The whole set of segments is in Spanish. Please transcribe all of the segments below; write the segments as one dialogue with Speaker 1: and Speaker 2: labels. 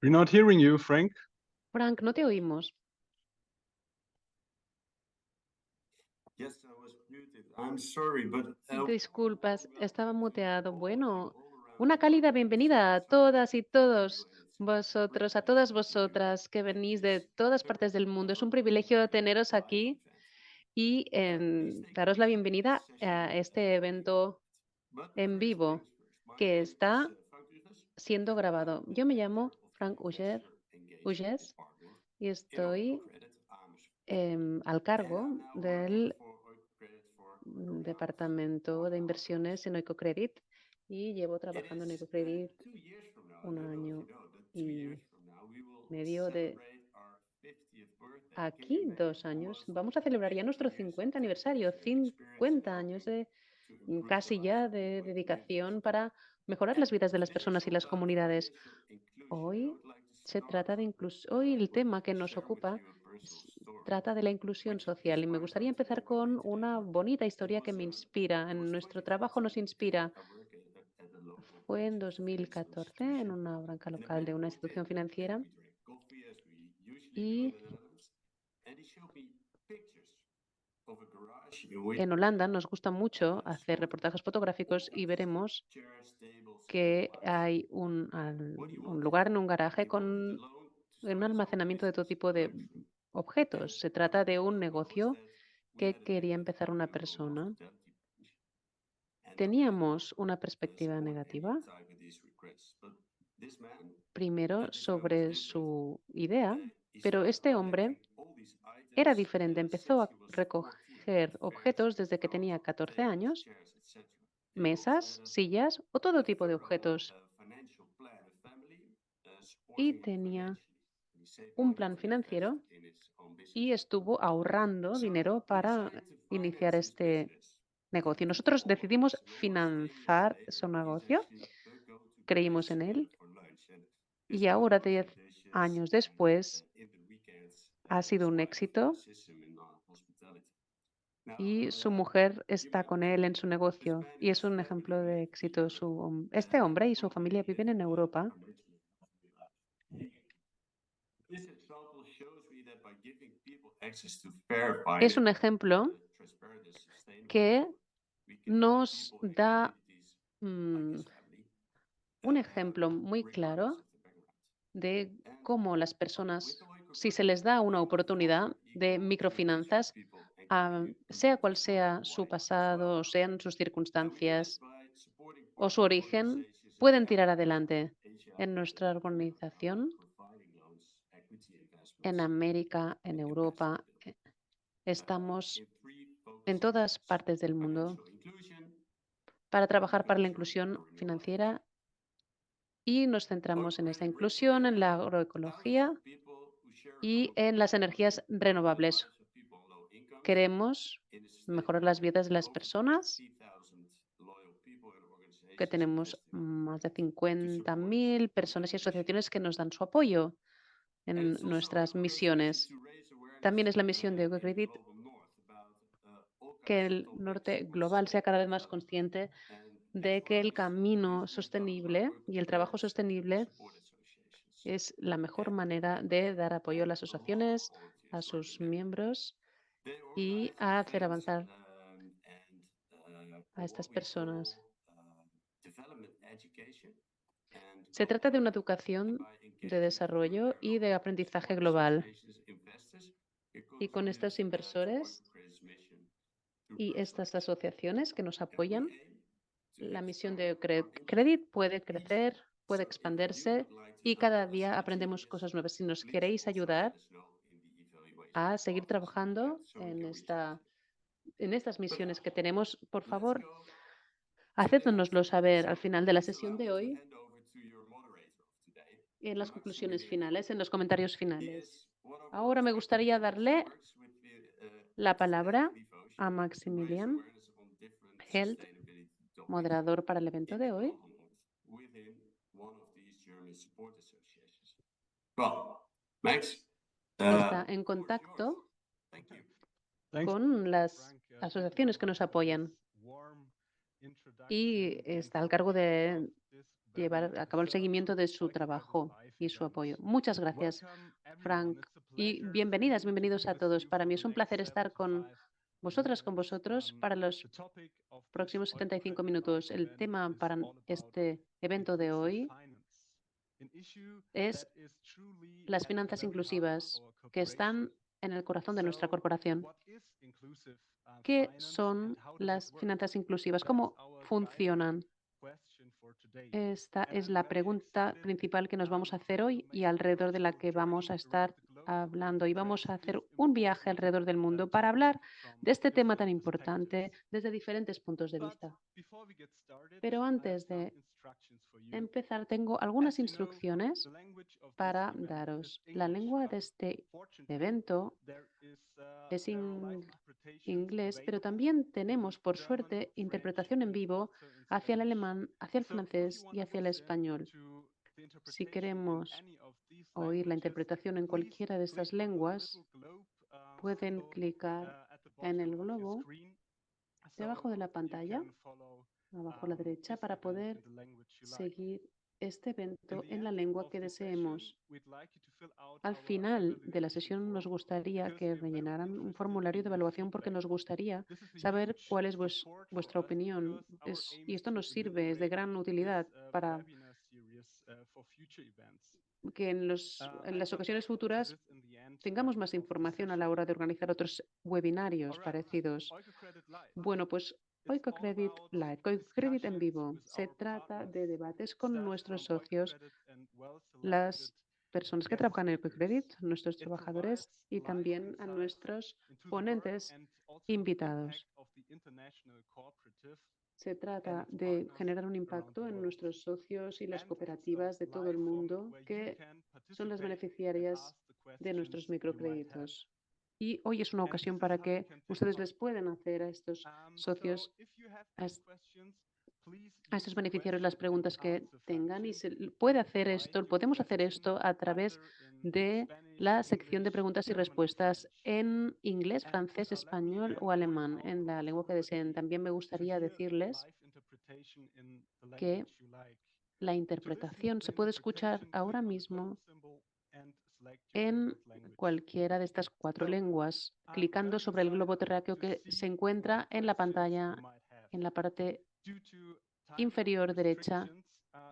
Speaker 1: We're not hearing you, Frank.
Speaker 2: Frank, no te oímos.
Speaker 3: Yes, I was muted. I'm sorry, but
Speaker 2: Disculpas, estaba muteado. Bueno, una cálida bienvenida a todas y todos vosotros, a todas vosotras que venís de todas partes del mundo. Es un privilegio teneros aquí y daros la bienvenida a este evento en vivo que está siendo grabado. Yo me llamo Frank Uges y estoy al cargo del Departamento de Inversiones en Oicocredit y llevo trabajando en Oicocredit 1 año y medio de aquí, 2 años. Vamos a celebrar ya nuestro 50 aniversario, 50 años de casi ya de dedicación para mejorar las vidas de las personas y las comunidades. Hoy se trata de hoy el tema que nos ocupa trata de la inclusión social y me gustaría empezar con una bonita historia que me inspira. En nuestro trabajo nos inspira. Fue en 2014 en una banca local de una institución financiera y en Holanda nos gusta mucho hacer reportajes fotográficos y veremos que hay un lugar en un garaje con un almacenamiento de todo tipo de objetos. Se trata de un negocio que quería empezar una persona. Teníamos una perspectiva negativa, primero sobre su idea, pero este hombre era diferente. Empezó a recoger objetos desde que tenía 14 años, mesas, sillas o todo tipo de objetos. Y tenía un plan financiero y estuvo ahorrando dinero para iniciar este negocio. Nosotros decidimos financiar su negocio, creímos en él y ahora, 10 años después, ha sido un éxito y su mujer está con él en su negocio y es un ejemplo de éxito. Este hombre y su familia viven en Europa. Es un ejemplo que nos da un ejemplo muy claro de cómo las personas, si se les da una oportunidad de microfinanzas, sea cual sea su pasado, o sean sus circunstancias o su origen, pueden tirar adelante. En nuestra organización, en América, en Europa, estamos en todas partes del mundo para trabajar para la inclusión financiera y nos centramos en esta inclusión, en la agroecología y en las energías renovables. Queremos mejorar las vidas de las personas, que tenemos más de 50.000 personas y asociaciones que nos dan su apoyo en nuestras misiones. También es la misión de Oicocredit que el norte global sea cada vez más consciente de que el camino sostenible y el trabajo sostenible es la mejor manera de dar apoyo a las asociaciones, a sus miembros y a hacer avanzar a estas personas. Se trata de una educación de desarrollo y de aprendizaje global. Y con estos inversores y estas asociaciones que nos apoyan, la misión de Credit puede crecer, puede expandirse y cada día aprendemos cosas nuevas. Si nos queréis ayudar a seguir trabajando en estas misiones que tenemos, por favor, hacédnoslo saber al final de la sesión de hoy, en las conclusiones finales, en los comentarios finales. Ahora me gustaría darle la palabra a Maximilian Held, moderador para el evento de hoy. Está en contacto con las asociaciones que nos apoyan y está al cargo de llevar a cabo el seguimiento de su trabajo y su apoyo. Muchas gracias, Frank, y bienvenidos a todos. Para mí es un placer estar con vosotras, con vosotros, para los próximos 75 minutos. El tema para este evento de hoy es las finanzas inclusivas que están en el corazón de nuestra corporación. ¿Qué son las finanzas inclusivas? ¿Cómo funcionan? Esta es la pregunta principal que nos vamos a hacer hoy y alrededor de la que vamos a estar hablando. Y vamos a hacer un viaje alrededor del mundo para hablar de este tema tan importante desde diferentes puntos de vista. Pero antes de empezar, tengo algunas instrucciones para daros. La lengua de este evento es inglés, pero también tenemos, por suerte, interpretación en vivo hacia el alemán, hacia el francés y hacia el español. Si queremos oír la interpretación en cualquiera de estas lenguas, pueden clicar en el globo debajo de la pantalla, abajo a la derecha, para poder seguir este evento en la lengua que deseemos. Al final de la sesión nos gustaría que rellenaran un formulario de evaluación porque nos gustaría saber cuál es vuestra opinión. Y esto nos sirve, es de gran utilidad para que en las ocasiones futuras tengamos más información a la hora de organizar otros webinarios parecidos. Bueno, pues Oikocredit Live, Oikocredit en vivo, se trata de debates con nuestros socios, las personas que trabajan en Oikocredit, nuestros trabajadores y también a nuestros ponentes invitados. Se trata de generar un impacto en nuestros socios y las cooperativas de todo el mundo que son las beneficiarias de nuestros microcréditos. Y hoy es una ocasión para que ustedes les puedan hacer a estos socios, a estos beneficiarios, las preguntas que tengan. Y se puede hacer esto, podemos hacer esto a través de la sección de preguntas y respuestas en inglés, francés, español o alemán, en la lengua que deseen. También me gustaría decirles que la interpretación se puede escuchar ahora mismo en cualquiera de estas 4 lenguas, clicando sobre el globo terráqueo que se encuentra en la pantalla en la parte inferior derecha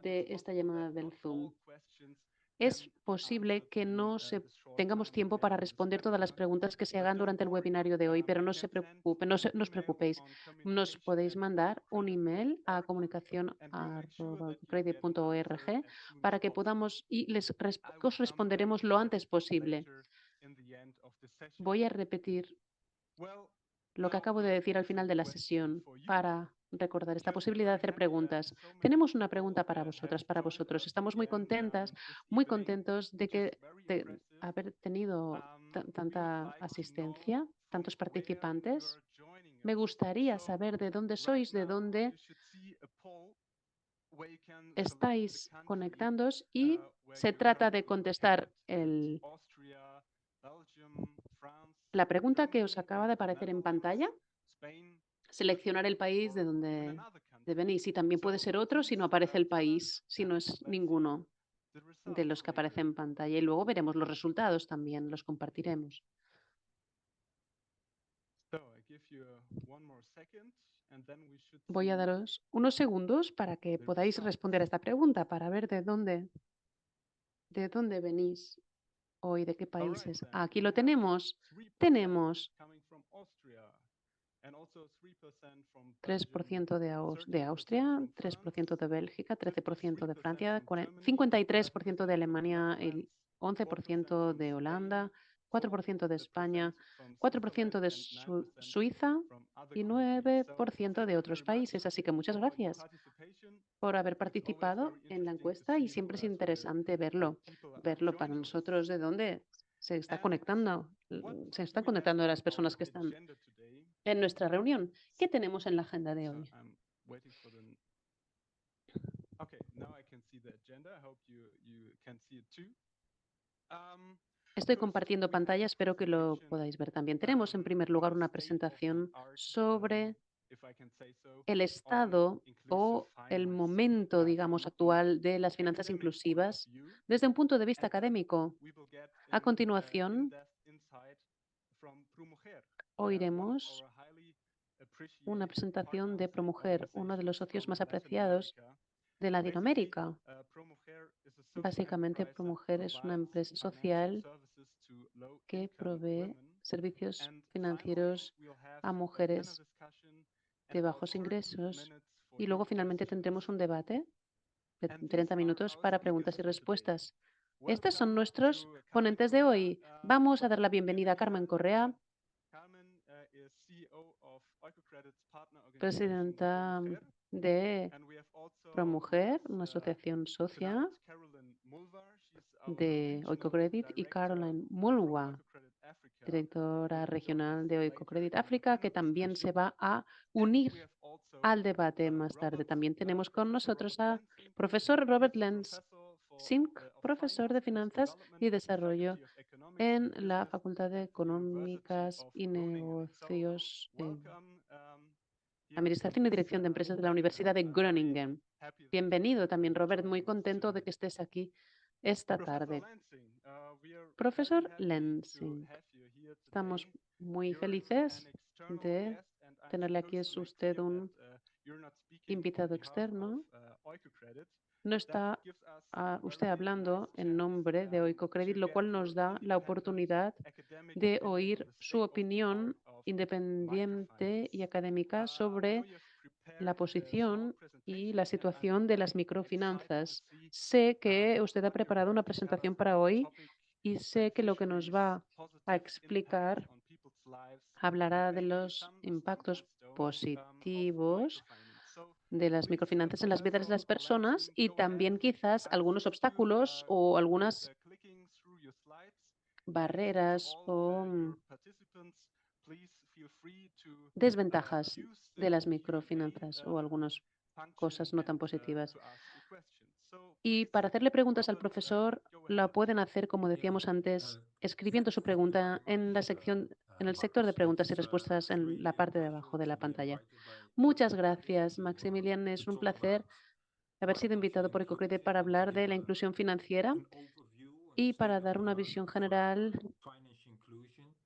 Speaker 2: de esta llamada del Zoom. Es posible que no tengamos tiempo para responder todas las preguntas que se hagan durante el webinario de hoy, pero no se preocupen, no os preocupéis. Nos podéis mandar un email a comunicación@credit.org para que podamos os responderemos lo antes posible. Voy a repetir lo que acabo de decir al final de la sesión para recordar esta posibilidad de hacer preguntas. Tenemos una pregunta para vosotras, para vosotros. Estamos muy contentas, muy contentos de haber tenido tanta asistencia, tantos participantes. Me gustaría saber de dónde sois, de dónde estáis conectándoos y se trata de contestar la pregunta que os acaba de aparecer en pantalla, seleccionar el país de donde venís y también puede ser otro si no aparece el país, si no es ninguno de los que aparece en pantalla. Y luego veremos los resultados también, los compartiremos. Voy a daros unos segundos para que podáis responder a esta pregunta, para ver de dónde venís hoy, de qué países. Aquí lo tenemos. Tenemos 3% de Austria, 3% de Bélgica, 13% de Francia, 53% de Alemania, el 11% de Holanda, 4% de España, 4% de Suiza y 9% de otros países. Así que muchas gracias por haber participado en la encuesta y siempre es interesante verlo para nosotros de dónde se está conectando, se están conectando las personas que están en nuestra reunión. ¿Qué tenemos en la agenda de hoy? Estoy compartiendo pantalla, espero que lo podáis ver también. Tenemos en primer lugar una presentación sobre el estado o el momento, digamos, actual de las finanzas inclusivas desde un punto de vista académico. A continuación, oiremos una presentación de Promujer, uno de los socios más apreciados de Latinoamérica. Básicamente, Promujer es una empresa social que provee servicios financieros a mujeres de bajos ingresos. Y luego finalmente tendremos un debate de 30 minutos para preguntas y respuestas. Estos son nuestros ponentes de hoy. Vamos a dar la bienvenida a Carmen Correa, presidenta de ProMujer, una asociación socia de Oicocredit, y Caroline Mulwa, directora regional de Oicocredit África, que también se va a unir al debate más tarde. También tenemos con nosotros a profesor Robert Lenz Sink, profesor de Finanzas y Desarrollo en la Facultad de Económicas y Negocios, Administración y Dirección de Empresas de la Universidad de Groningen. Bienvenido también, Robert. Muy contento de que estés aquí esta tarde. Profesor Lensing, estamos muy felices de tenerle aquí. Es usted un invitado externo. No está usted hablando en nombre de Oicocredit, lo cual nos da la oportunidad de oír su opinión independiente y académica sobre la posición y la situación de las microfinanzas. Sé que usted ha preparado una presentación para hoy y sé que lo que nos va a explicar hablará de los impactos positivos de las microfinanzas en las vidas de las personas y también quizás algunos obstáculos o algunas barreras o desventajas de las microfinanzas o algunas cosas no tan positivas. Y para hacerle preguntas al profesor, la pueden hacer, como decíamos antes, escribiendo su pregunta en la sección, en el sector de preguntas y respuestas en la parte de abajo de la pantalla. Muchas gracias, Maximilian. Es un placer haber sido invitado por Ecocredit para hablar de la inclusión financiera y para dar una visión general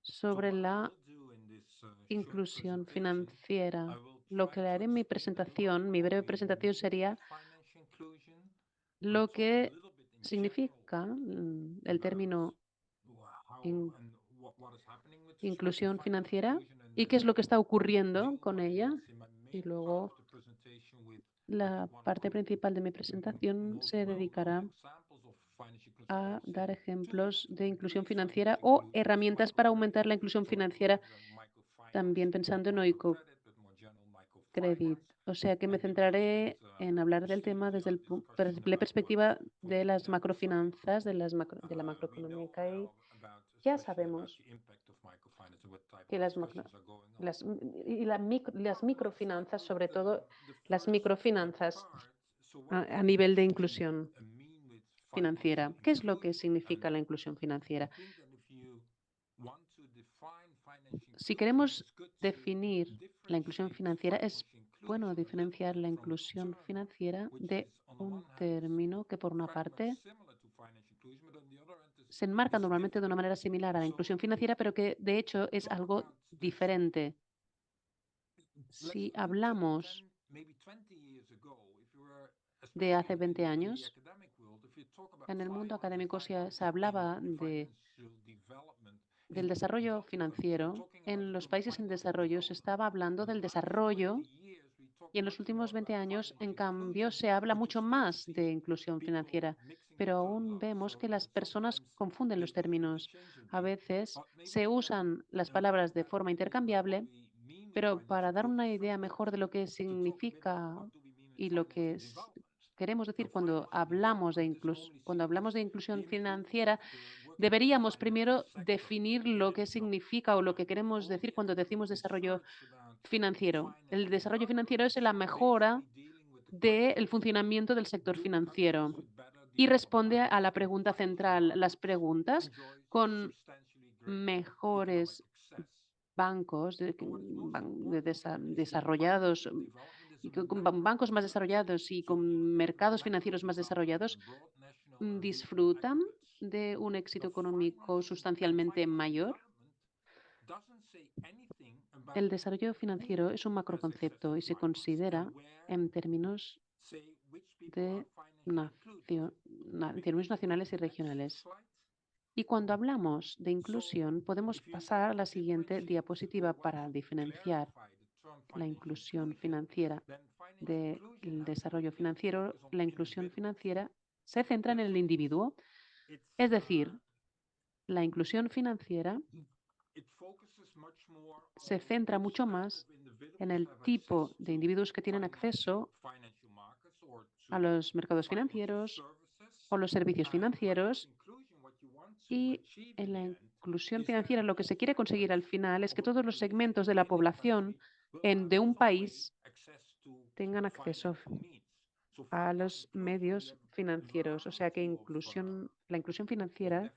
Speaker 2: sobre la inclusión financiera. Lo que haré en mi presentación, mi breve presentación, sería lo que significa el término inclusión financiera y qué es lo que está ocurriendo con ella. Y luego la parte principal de mi presentación se dedicará a dar ejemplos de inclusión financiera o herramientas para aumentar la inclusión financiera, también pensando en Oicocredit. O sea que me centraré en hablar del tema desde la perspectiva de las macrofinanzas, de la macroeconomía. Y ya sabemos que las microfinanzas, sobre todo las microfinanzas a nivel de inclusión financiera. ¿Qué es lo que significa la inclusión financiera? Si queremos definir la inclusión financiera, es bueno diferenciar la inclusión financiera de un término que, por una parte, se enmarca normalmente de una manera similar a la inclusión financiera, pero que de hecho es algo diferente. Si hablamos de hace 20 años, en el mundo académico se hablaba del desarrollo financiero. En los países en desarrollo se estaba hablando del desarrollo y en los últimos 20 años, en cambio, se habla mucho más de inclusión financiera, pero aún vemos que las personas confunden los términos. A veces se usan las palabras de forma intercambiable, pero para dar una idea mejor de lo que significa y lo que queremos decir cuando hablamos de inclusión financiera, deberíamos primero definir lo que significa o lo que queremos decir cuando decimos desarrollo financiero. El desarrollo financiero es la mejora del funcionamiento del sector financiero y responde a la pregunta central. Las preguntas con mejores bancos desarrollados y con bancos más desarrollados y con mercados financieros más desarrollados disfrutan de un éxito económico sustancialmente mayor. El desarrollo financiero es un macroconcepto y se considera en términos de términos nacionales y regionales. Y cuando hablamos de inclusión, podemos pasar a la siguiente diapositiva para diferenciar la inclusión financiera del desarrollo financiero. La inclusión financiera se centra en el individuo, es decir, la inclusión financiera se centra mucho más en el tipo de individuos que tienen acceso a los mercados financieros o los servicios financieros. Y en la inclusión financiera lo que se quiere conseguir al final es que todos los segmentos de la población de un país tengan acceso a los medios financieros. O sea que la inclusión financiera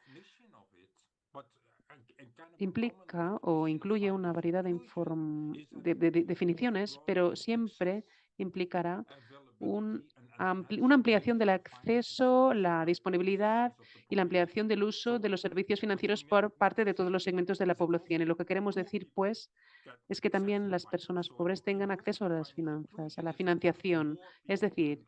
Speaker 2: implica o incluye una variedad de definiciones, pero siempre implicará una ampliación del acceso, la disponibilidad y la ampliación del uso de los servicios financieros por parte de todos los segmentos de la población. Y lo que queremos decir, pues, es que también las personas pobres tengan acceso a las finanzas, a la financiación. Es decir,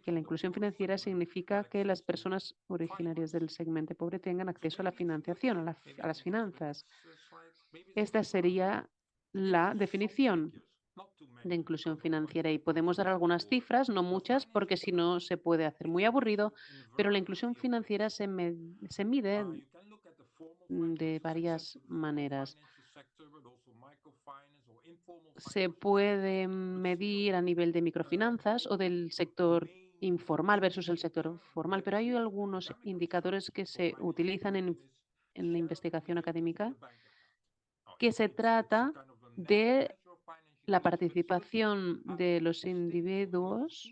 Speaker 2: que la inclusión financiera significa que las personas originarias del segmento pobre tengan acceso a la financiación, a las finanzas. Esta sería la definición de inclusión financiera y podemos dar algunas cifras, no muchas, porque si no se puede hacer muy aburrido, pero la inclusión financiera se mide de varias maneras. Se puede medir a nivel de microfinanzas o del sector informal versus el sector formal, pero hay algunos indicadores que se utilizan en la investigación académica que se trata de la participación de los individuos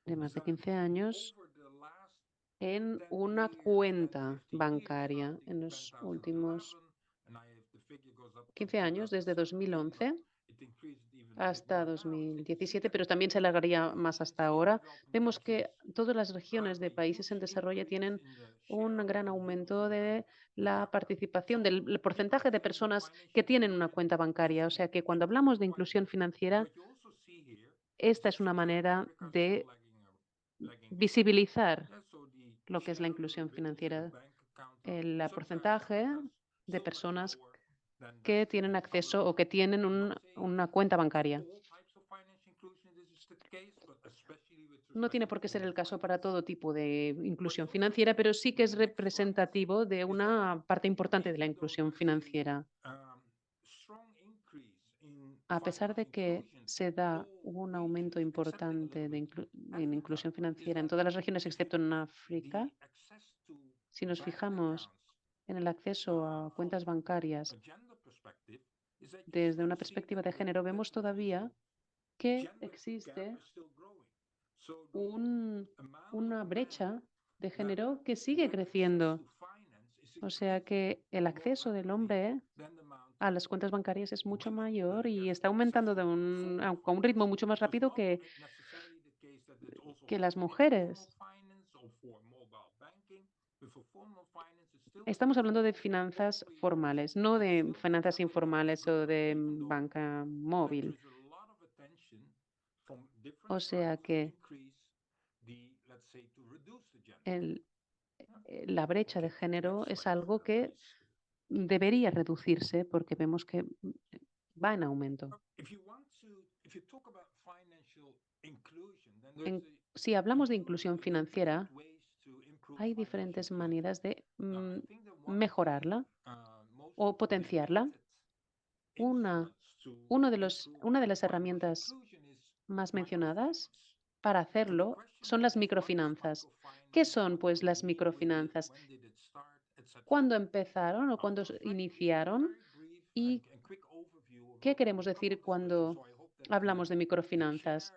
Speaker 2: de más de 15 años en una cuenta bancaria en los últimos 15 años, desde 2011 hasta 2017, pero también se alargaría más hasta ahora. Vemos que todas las regiones de países en desarrollo tienen un gran aumento de la participación, del porcentaje de personas que tienen una cuenta bancaria. O sea que cuando hablamos de inclusión financiera, esta es una manera de visibilizar lo que es la inclusión financiera, el porcentaje de personas que tienen acceso o que tienen una cuenta bancaria. No tiene por qué ser el caso para todo tipo de inclusión financiera, pero sí que es representativo de una parte importante de la inclusión financiera. A pesar de que se da un aumento importante en inclusión financiera en todas las regiones excepto en África, si nos fijamos en el acceso a cuentas bancarias desde una perspectiva de género, vemos todavía que existe una brecha de género que sigue creciendo. O sea que el acceso del hombre a las cuentas bancarias es mucho mayor y está aumentando a un ritmo mucho más rápido que las mujeres. Estamos hablando de finanzas formales, no de finanzas informales o de banca móvil. O sea que la brecha de género es algo que debería reducirse porque vemos que va en aumento. Si hablamos de inclusión financiera, hay diferentes maneras de mejorarla o potenciarla. Una de las herramientas más mencionadas para hacerlo son las microfinanzas. ¿Qué son, pues, las microfinanzas? ¿Cuándo empezaron o cuándo iniciaron? ¿Y qué queremos decir cuando hablamos de microfinanzas?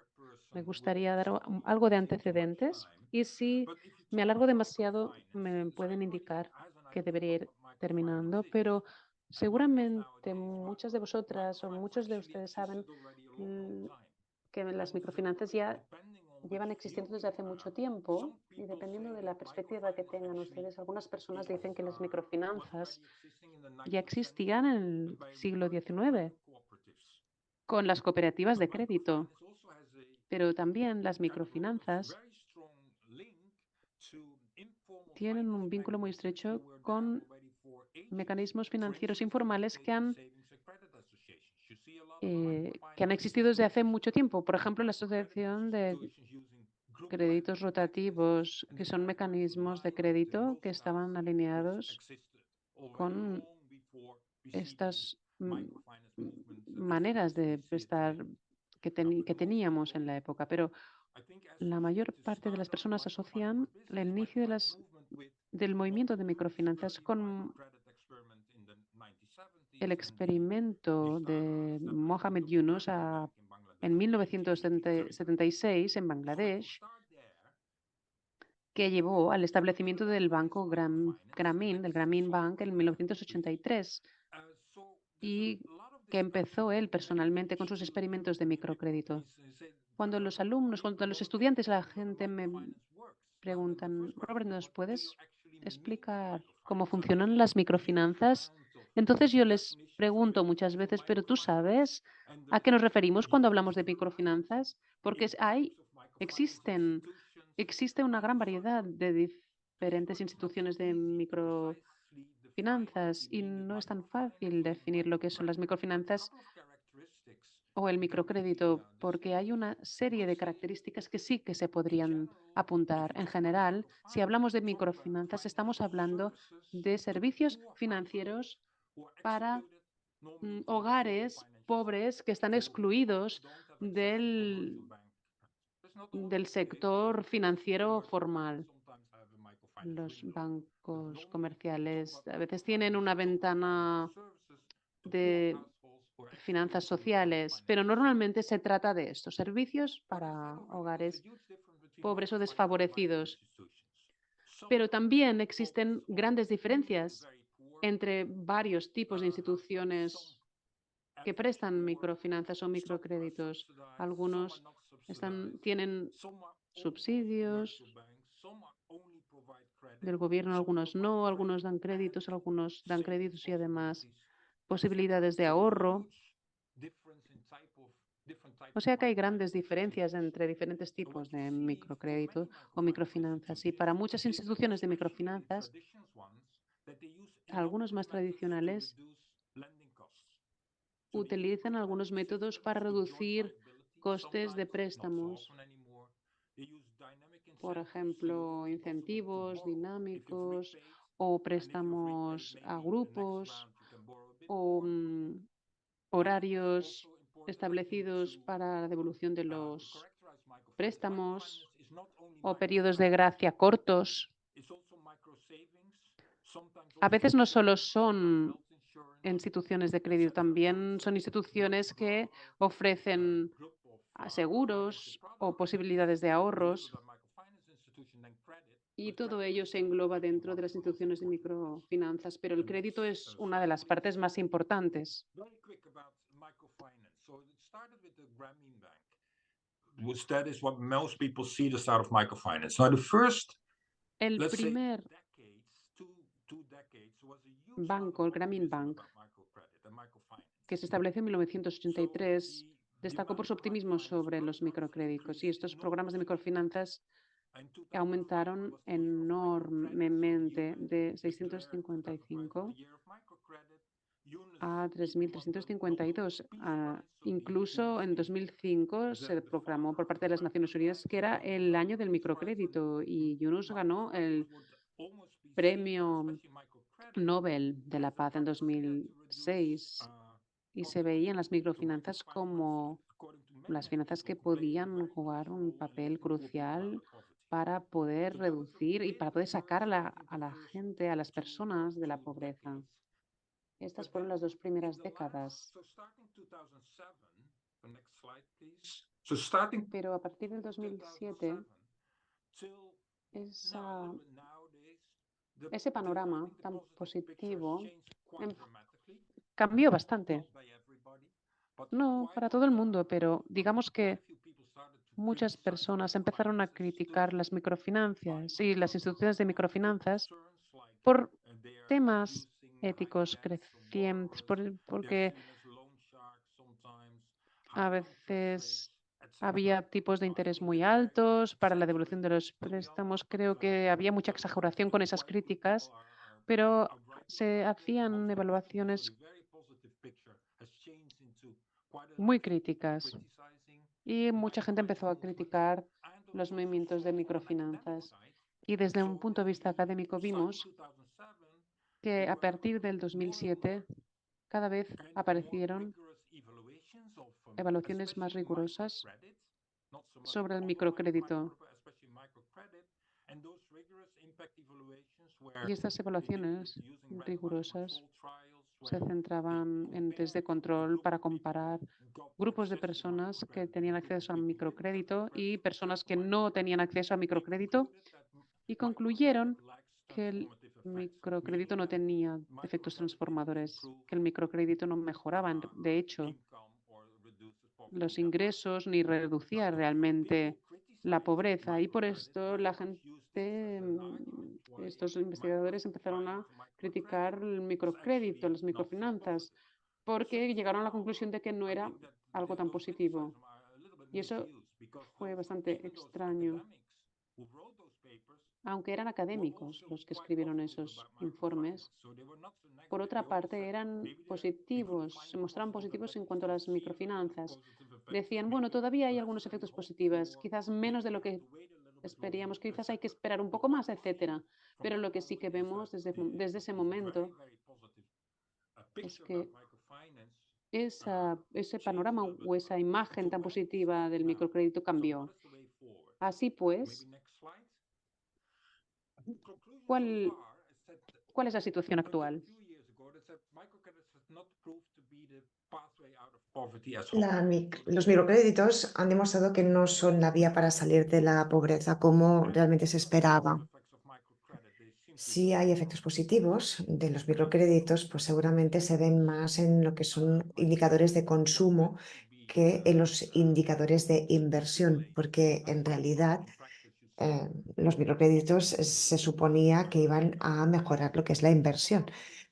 Speaker 2: Me gustaría dar algo de antecedentes y si me alargo demasiado me pueden indicar que debería ir terminando, pero Seguramente muchas de vosotras o muchos de ustedes saben mm, que las microfinanzas ya llevan existiendo desde hace mucho tiempo y dependiendo de la perspectiva que tengan ustedes, algunas personas dicen que las microfinanzas ya existían en el siglo XIX con las cooperativas de crédito, pero también las microfinanzas tienen un vínculo muy estrecho con mecanismos financieros informales que han existido desde hace mucho tiempo. Por ejemplo, la Asociación de Créditos Rotativos, que son mecanismos de crédito que estaban alineados con estas maneras de prestar que teníamos en la época. Pero la mayor parte de las personas asocian el inicio del movimiento de microfinanzas con el experimento de Mohamed Yunus en 1976 en Bangladesh, que llevó al establecimiento del banco Grameen, del Grameen Bank, en 1983 y que empezó él personalmente con sus experimentos de microcrédito. Cuando los alumnos, cuando los estudiantes, la gente me preguntan, Robert, ¿nos puedes explicar cómo funcionan las microfinanzas? Entonces yo les pregunto muchas veces, pero ¿tú sabes a qué nos referimos cuando hablamos de microfinanzas? Porque existen, existe una gran variedad de diferentes instituciones de microfinanzas y no es tan fácil definir lo que son las microfinanzas o el microcrédito, porque hay una serie de características que sí que se podrían apuntar. En general, si hablamos de microfinanzas, estamos hablando de servicios financieros para hogares pobres que están excluidos del sector financiero formal. Los bancos comerciales a veces tienen una ventana de finanzas sociales, pero normalmente se trata de estos servicios para hogares pobres o desfavorecidos. Pero también existen grandes diferencias entre varios tipos de instituciones que prestan microfinanzas o microcréditos. Algunos tienen subsidios del gobierno, algunos no, algunos dan créditos y además posibilidades de ahorro. O sea que hay grandes diferencias entre diferentes tipos de microcrédito o microfinanzas. Y para muchas instituciones de microfinanzas, algunos más tradicionales utilizan algunos métodos para reducir costes de préstamos. Por ejemplo, incentivos dinámicos o préstamos a grupos o horarios establecidos para la devolución de los préstamos o periodos de gracia cortos. A veces no solo son instituciones de crédito, también son instituciones que ofrecen seguros o posibilidades de ahorros y todo ello se engloba dentro de las instituciones de microfinanzas, pero el crédito es una de las partes más importantes.
Speaker 1: That is what most people see the start of microfinance. Now, the first,
Speaker 2: El
Speaker 1: let's say,
Speaker 2: primer
Speaker 1: decades, two decades, was a huge amount
Speaker 2: banco,
Speaker 1: of
Speaker 2: el Grameen
Speaker 1: optimism
Speaker 2: Bank,
Speaker 1: about microcredit and microfinance.
Speaker 2: que se estableció en 1983,
Speaker 1: So
Speaker 2: destacó por su optimismo sobre los microcréditos y estos programas de microfinanzas aumentaron enormemente de 655 a 3.352. Incluso en 2005 se proclamó por parte de las Naciones Unidas que era el año del microcrédito y Yunus ganó el Premio Nobel de la Paz en 2006 y se veían las microfinanzas como las finanzas que podían jugar un papel crucial para poder reducir y para poder sacar a la gente, a las personas de la pobreza. Estas fueron las dos primeras décadas. Pero a partir del 2007, ese panorama tan positivo cambió bastante. No para todo el mundo, pero digamos que muchas personas empezaron a criticar las microfinanzas y las instituciones de microfinanzas por temas éticos crecientes, porque a veces había tipos de interés muy altos para la devolución de los préstamos. Creo que había mucha exageración con esas críticas, pero se hacían evaluaciones muy críticas y mucha gente empezó a criticar los movimientos de microfinanzas. Y desde un punto de vista académico vimos que a partir del 2007 cada vez aparecieron evaluaciones más rigurosas sobre el microcrédito. Y estas evaluaciones rigurosas se centraban en test de control para comparar grupos de personas que tenían acceso a microcrédito y personas que no tenían acceso a microcrédito y concluyeron que el microcrédito no tenía efectos transformadores, que el microcrédito no mejoraba, de hecho, los ingresos ni reducía realmente la pobreza. Y por esto la gente, estos investigadores empezaron a criticar el microcrédito, las microfinanzas, porque llegaron a la conclusión de que no era algo tan positivo. Y eso fue bastante extraño. Aunque eran académicos los que escribieron esos informes, por otra parte eran positivos, se mostraban positivos en cuanto a las microfinanzas. Decían, bueno, todavía hay algunos efectos positivos, quizás menos de lo que esperíamos, quizás hay que esperar un poco más, etcétera. Pero lo que sí que vemos desde ese momento es que ese panorama o esa imagen tan positiva del microcrédito cambió. Así pues, ¿cuál, cuál es la situación actual?
Speaker 4: Los microcréditos han demostrado que no son la vía para salir de la pobreza como realmente se esperaba. Si hay efectos positivos de los microcréditos, pues seguramente se ven más en lo que son indicadores de consumo que en los indicadores de inversión, porque en realidad los microcréditos se suponía que iban a mejorar lo que es la inversión,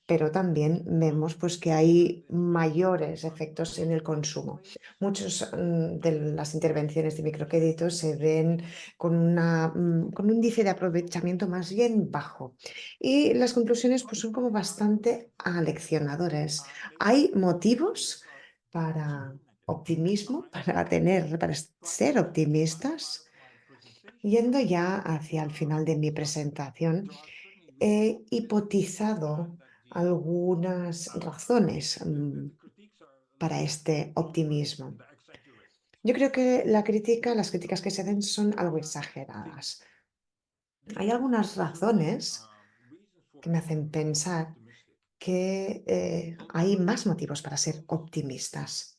Speaker 4: pero también vemos pues, que hay mayores efectos en el consumo. Muchas de las intervenciones de microcréditos se ven con un índice de aprovechamiento más bien bajo y las conclusiones pues, son como bastante aleccionadoras. Hay motivos para optimismo, para ser optimistas. Yendo ya hacia el final de mi presentación, he hipotizado algunas razones para este optimismo. Yo creo que las críticas que se hacen son algo exageradas. Hay algunas razones que me hacen pensar que hay más motivos para ser optimistas.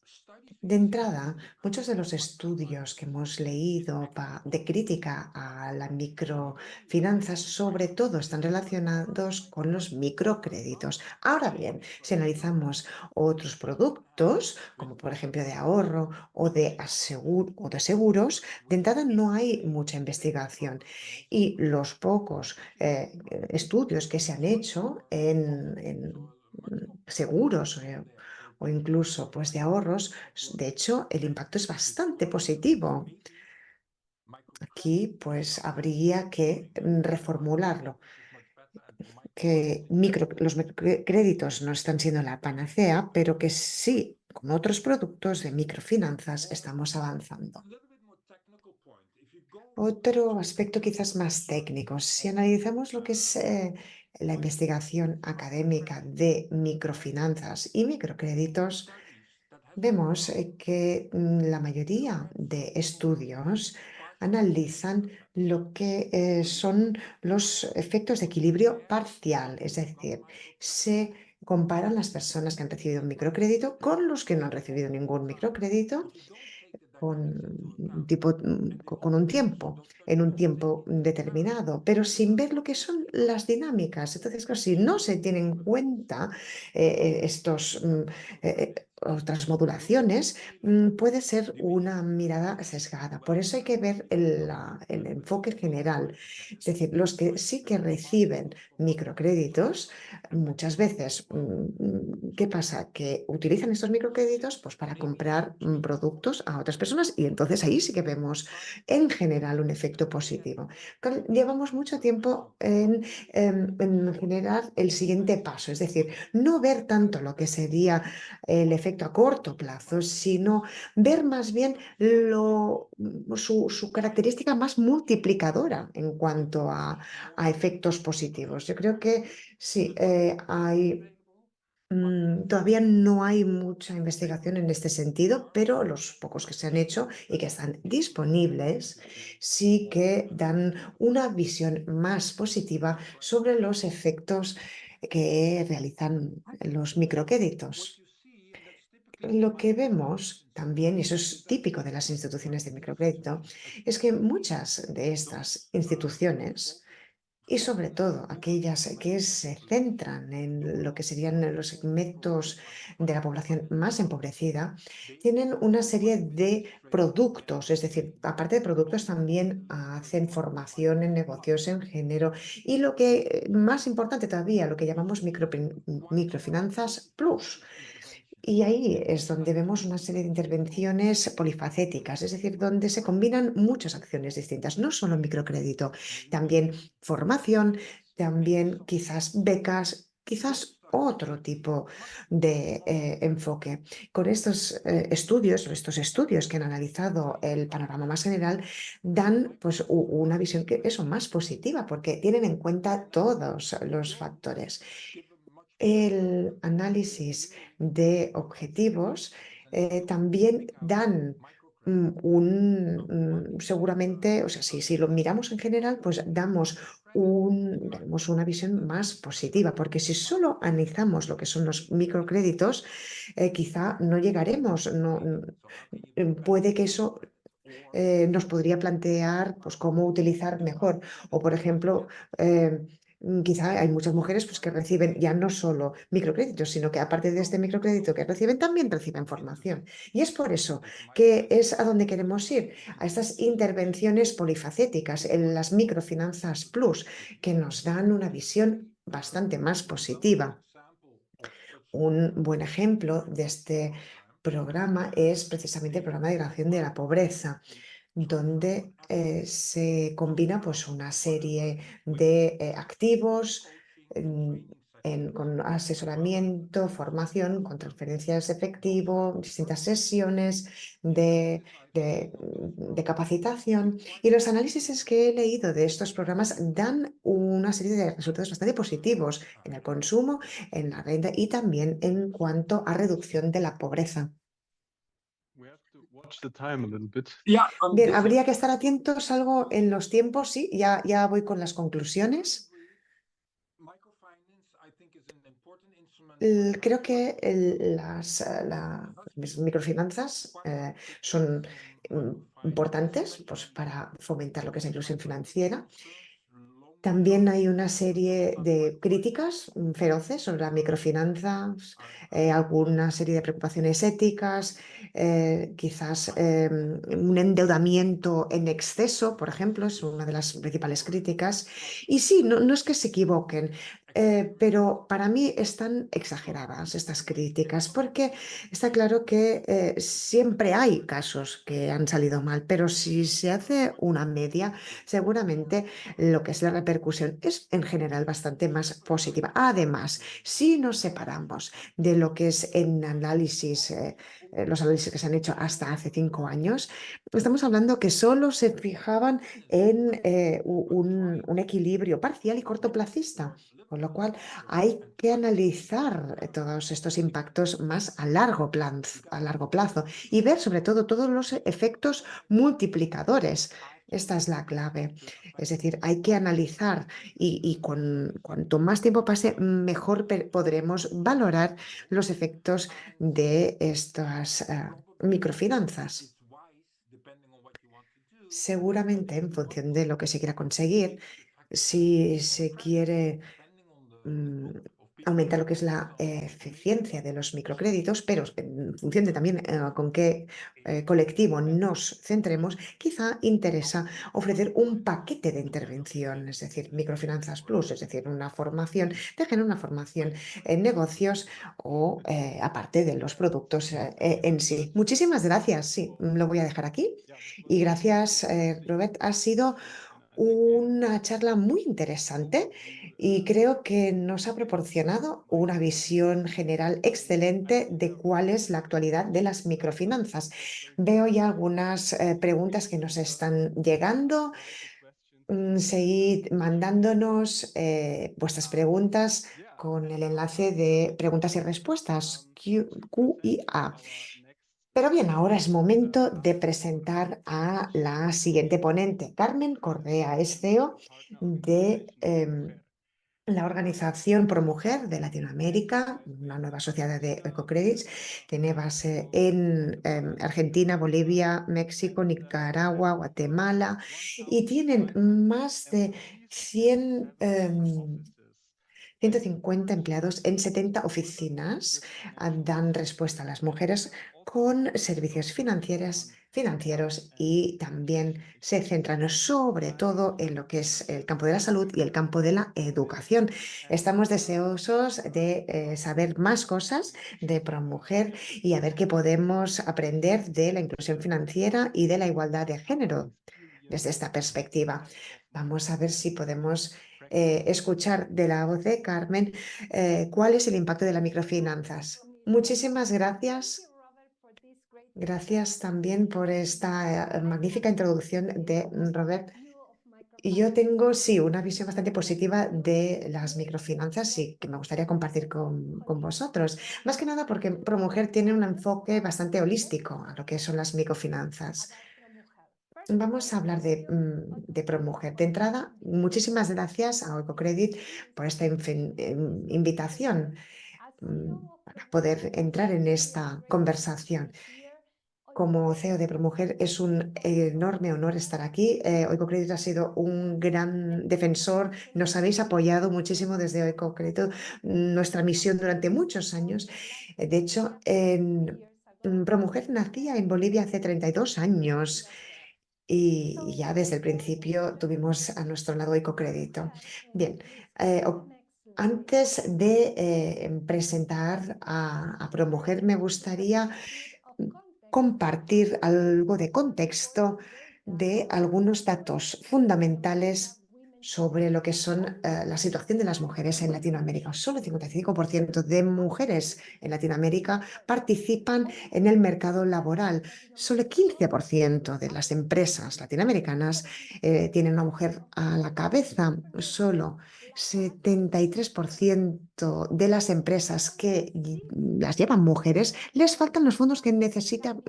Speaker 4: De entrada, muchos de los estudios que hemos leído de crítica a la microfinanzas, sobre todo están relacionados con los microcréditos. Ahora bien, si analizamos otros productos, como por ejemplo de ahorro o de seguros, de entrada no hay mucha investigación y los pocos estudios que se han hecho en seguros o incluso pues de ahorros, de hecho el impacto es bastante positivo. Aquí pues habría que reformularlo, que los microcréditos no están siendo la panacea, pero que sí, con otros productos de microfinanzas estamos avanzando. Otro aspecto quizás más técnico, si analizamos lo que es la investigación académica de microfinanzas y microcréditos, vemos que la mayoría de estudios analizan lo que son los efectos de equilibrio parcial, es decir, se comparan las personas que han recibido un microcrédito con los que no han recibido ningún microcrédito con un tiempo, en un tiempo determinado, pero sin ver lo que son las dinámicas. Entonces, claro, si no se tienen en cuenta otras modulaciones, puede ser una mirada sesgada. Por eso hay que ver el enfoque general. Es decir, los que sí que reciben microcréditos, muchas veces, ¿qué pasa? Que utilizan estos microcréditos pues, para comprar productos a otras personas y entonces ahí sí que vemos en general un efecto positivo. Llevamos mucho tiempo en generar el siguiente paso, es decir, no ver tanto lo que sería el efecto a corto plazo, sino ver más bien su característica más multiplicadora en cuanto a efectos positivos. Yo creo que sí, todavía no hay mucha investigación en este sentido, pero los pocos que se han hecho y que están disponibles sí que dan una visión más positiva sobre los efectos que realizan los microcréditos. Lo que vemos también, y eso es típico de las instituciones de microcrédito, es que muchas de estas instituciones y sobre todo aquellas que se centran en lo que serían los segmentos de la población más empobrecida, tienen una serie de productos, es decir, aparte de productos también hacen formación en negocios, en género y lo que más importante todavía, lo que llamamos microfinanzas plus. Y ahí es donde vemos una serie de intervenciones polifacéticas, es decir, donde se combinan muchas acciones distintas, no solo microcrédito, también formación, también quizás becas, quizás otro tipo de enfoque. Con estos estos estudios que han analizado el panorama más general, dan pues una visión que eso más positiva, porque tienen en cuenta todos los factores. El análisis de objetivos también dan seguramente, o sea, si lo miramos en general, pues damos una visión más positiva, porque si solo analizamos lo que son los microcréditos, quizá no llegaremos, puede que eso nos podría plantear pues, cómo utilizar mejor. O, por ejemplo, quizá hay muchas mujeres pues, que reciben ya no solo microcréditos, sino que aparte de este microcrédito que reciben, también reciben formación. Y es por eso que es a donde queremos ir, a estas intervenciones polifacéticas, en las microfinanzas plus, que nos dan una visión bastante más positiva. Un buen ejemplo de este programa es precisamente el programa de creación de la pobreza, donde se combina pues, una serie de activos con asesoramiento, formación, con transferencias de efectivo, distintas sesiones de capacitación. Y los análisis que he leído de estos programas dan una serie de resultados bastante positivos en el consumo, en la renta y también en cuanto a reducción de la pobreza.
Speaker 1: Yeah,
Speaker 4: Bien,
Speaker 1: this
Speaker 4: habría
Speaker 1: is
Speaker 4: que estar atentos algo en los tiempos, sí, ya voy con las conclusiones.
Speaker 1: microfinance, I think, is an important instrument.
Speaker 4: Creo que las microfinanzas son importantes pues, para fomentar lo que es la inclusión financiera. También hay una serie de críticas feroces sobre las microfinanzas, alguna serie de preocupaciones éticas, quizás un endeudamiento en exceso, por ejemplo, es una de las principales críticas. Y sí, no es que se equivoquen, pero para mí están exageradas estas críticas, porque está claro que siempre hay casos que han salido mal, pero si se hace una media, seguramente lo que es la repercusión es en general bastante más positiva. Además, si nos separamos de lo que es en análisis, los análisis que se han hecho hasta hace 5 años, estamos hablando que solo se fijaban en un equilibrio parcial y cortoplacista, con lo cual hay que analizar todos estos impactos más a largo plazo y ver sobre todo todos los efectos multiplicadores. Esta es la clave. Es decir, hay que analizar y cuanto más tiempo pase, mejor podremos valorar los efectos de estas microfinanzas. Seguramente en función de lo que se quiera conseguir, si se quiere mm, aumentar lo que es la eficiencia de los microcréditos, pero en función de también con qué colectivo nos centremos, quizá interesa ofrecer un paquete de intervención, es decir, Microfinanzas Plus, es decir, una formación, dejen una formación en negocios o aparte de los productos en sí. Muchísimas gracias, sí, lo voy a dejar aquí. Y gracias, Robert, ha sido una charla muy interesante y creo que nos ha proporcionado una visión general excelente de cuál es la actualidad de las microfinanzas. Veo ya algunas preguntas que nos están llegando. Seguid mandándonos vuestras preguntas con el enlace de preguntas y respuestas Q y A. Pero bien, ahora es momento de presentar a la siguiente ponente. Carmen Correa es CEO de la Organización ProMujer de Latinoamérica, una nueva sociedad de Ecocredits. Tiene base en Argentina, Bolivia, México, Nicaragua, Guatemala y tienen más de 150 empleados en 70 oficinas. Dan respuesta a las mujeres con servicios financieros y también se centran sobre todo en lo que es el campo de la salud y el campo de la educación. Estamos deseosos de saber más cosas de ProMujer y a ver qué podemos aprender de la inclusión financiera y de la igualdad de género desde esta perspectiva. Vamos a ver si podemos escuchar de la voz de Carmen cuál es el impacto de las microfinanzas. Muchísimas gracias. Gracias también por esta magnífica introducción de Robert. Y yo tengo, sí, una visión bastante positiva de las microfinanzas y que me gustaría compartir con vosotros. Más que nada porque ProMujer tiene un enfoque bastante holístico a lo que son las microfinanzas. Vamos a hablar de ProMujer. De entrada, muchísimas gracias a Ecocredit por esta invitación para poder entrar en esta conversación. Como CEO de ProMujer es un enorme honor estar aquí. Ecocredit ha sido un gran defensor. Nos habéis apoyado muchísimo desde Ecocredit, nuestra misión durante muchos años. De hecho, ProMujer nacía en Bolivia hace 32 años. Y ya desde el principio tuvimos a nuestro lado Ecocredito. Bien, antes de presentar a ProMujer, me gustaría compartir algo de contexto de algunos datos fundamentales sobre lo que son la situación de las mujeres en Latinoamérica. Solo el 55% de mujeres en Latinoamérica participan en el mercado laboral. Solo el 15% de las empresas latinoamericanas tienen una mujer a la cabeza. Solo 73% de las empresas que las llevan mujeres les faltan los fondos que necesitan.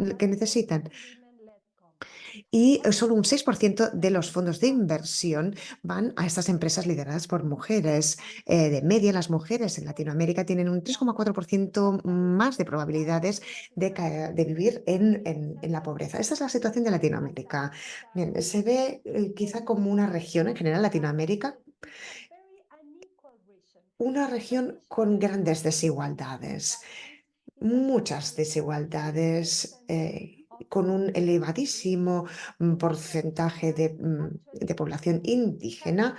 Speaker 4: Y solo un 6% de los fondos de inversión van a estas empresas lideradas por mujeres. De media, las mujeres en Latinoamérica tienen un 3,4% más de probabilidades de vivir en la pobreza. Esta es la situación de Latinoamérica. Bien, se ve quizá como una región en general, Latinoamérica, una región con grandes desigualdades, muchas desigualdades, con un elevadísimo porcentaje de población indígena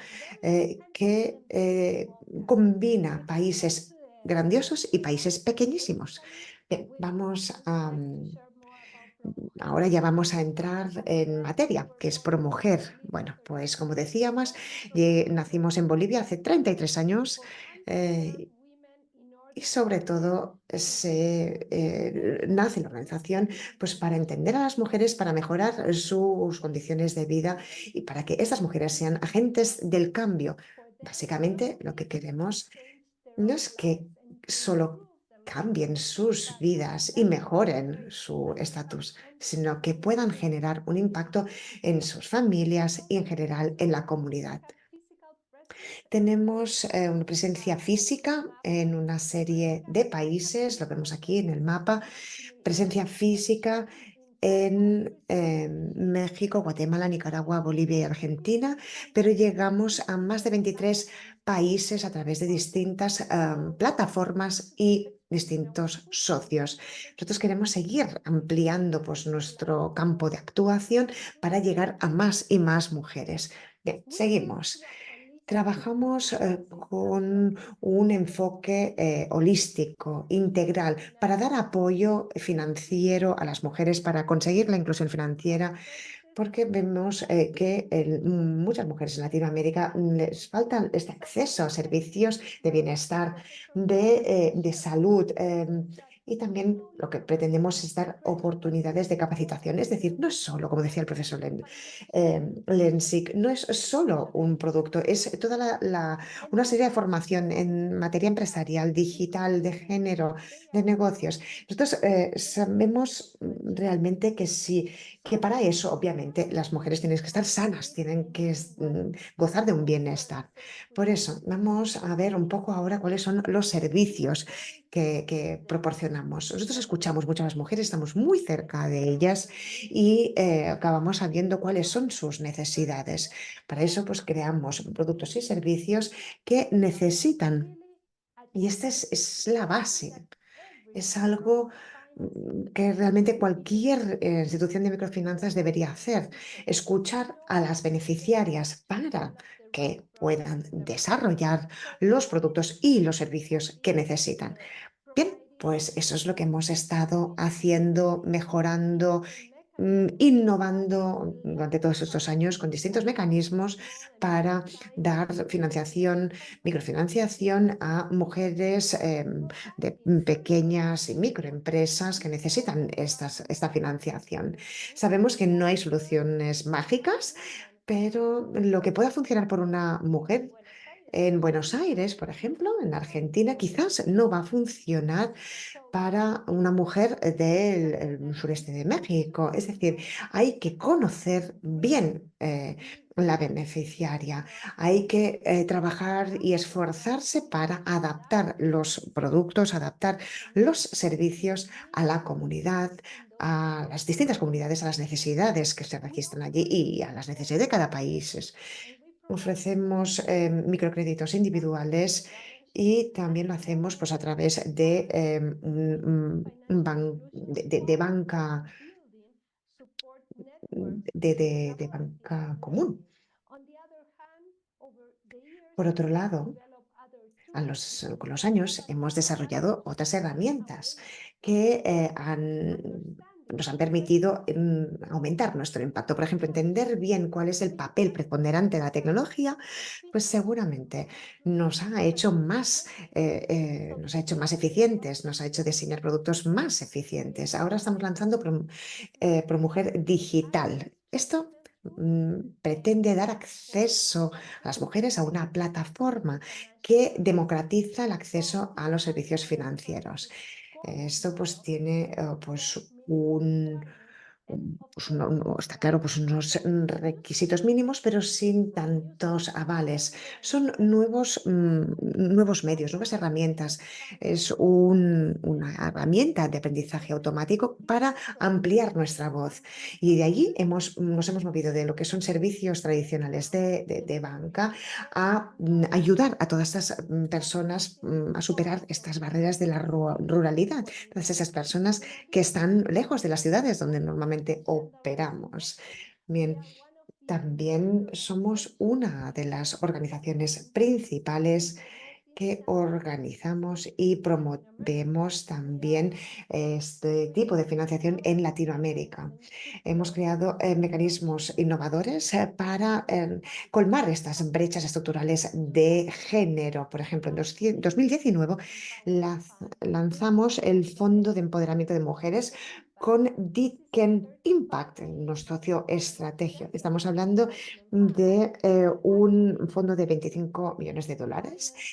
Speaker 4: que combina países grandiosos y países pequeñísimos. Bien, ahora ya vamos a entrar en materia, que es ProMujer. Bueno, pues como decíamos, nacimos en Bolivia hace 33 años. Y sobre todo nace la organización pues, para entender a las mujeres, para mejorar sus condiciones de vida y para que estas mujeres sean agentes del cambio. Básicamente lo que queremos no es que solo cambien sus vidas y mejoren su estatus, sino que puedan generar un impacto en sus familias y en general en la comunidad. Tenemos una presencia física en una serie de países, lo vemos aquí en el mapa, presencia física en México, Guatemala, Nicaragua, Bolivia y Argentina, pero llegamos a más de 23 países a través de distintas plataformas y distintos socios. Nosotros queremos seguir ampliando pues, nuestro campo de actuación para llegar a más y más mujeres. Bien, seguimos. Trabajamos con un enfoque holístico, integral, para dar apoyo financiero a las mujeres, para conseguir la inclusión financiera, porque vemos que muchas mujeres en Latinoamérica les falta este acceso a servicios de bienestar, de salud. Y también lo que pretendemos es dar oportunidades de capacitación. Es decir, no es solo, como decía el profesor Lensig, no es solo un producto, es toda una serie de formación en materia empresarial, digital, de género, de negocios. Nosotros sabemos realmente que para eso, obviamente, las mujeres tienen que estar sanas, tienen que gozar de un bienestar. Por eso, vamos a ver un poco ahora cuáles son los servicios que proporcionamos. Nosotros escuchamos mucho a las mujeres, estamos muy cerca de ellas y acabamos sabiendo cuáles son sus necesidades. Para eso, pues creamos productos y servicios que necesitan. Y esta es la base. Es algo que realmente cualquier institución de microfinanzas debería hacer, escuchar a las beneficiarias para que puedan desarrollar los productos y los servicios que necesitan. Bien, pues eso es lo que hemos estado haciendo, mejorando, innovando durante todos estos años con distintos mecanismos para dar financiación, microfinanciación a mujeres de pequeñas y microempresas que necesitan esta financiación. Sabemos que no hay soluciones mágicas, pero lo que pueda funcionar por una mujer en Buenos Aires, por ejemplo, en Argentina, quizás no va a funcionar para una mujer del sureste de México. Es decir, hay que conocer bien la beneficiaria, hay que trabajar y esforzarse para adaptar los productos, adaptar los servicios a la comunidad, a las distintas comunidades, a las necesidades que se registran allí y a las necesidades de cada país. Ofrecemos microcréditos individuales y también lo hacemos pues, a través de, de banca, de banca común. Por otro lado, con los años hemos desarrollado otras herramientas que nos han permitido aumentar nuestro impacto. Por ejemplo, entender bien cuál es el papel preponderante de la tecnología, pues seguramente nos ha hecho nos ha hecho más eficientes, nos ha hecho diseñar productos más eficientes. Ahora estamos lanzando ProMujer Digital. Esto pretende dar acceso a las mujeres a una plataforma que democratiza el acceso a los servicios financieros. Esto pues tiene pues está claro, pues unos requisitos mínimos, pero sin tantos avales. Son nuevos medios, nuevas herramientas. Es una herramienta de aprendizaje automático para ampliar nuestra voz. Y de allí nos hemos movido de lo que son servicios tradicionales de banca a ayudar a todas estas personas a superar estas barreras de la ruralidad, todas esas personas que están lejos de las ciudades donde normalmente operamos. Bien, también somos una de las organizaciones principales que organizamos y promovemos también este tipo de financiación en Latinoamérica. Hemos creado mecanismos innovadores para colmar estas brechas estructurales de género. Por ejemplo, en 2019 lanzamos el Fondo de Empoderamiento de Mujeres con Deakin Impact, nuestro socio estratégico. Estamos hablando de un fondo de $25 millones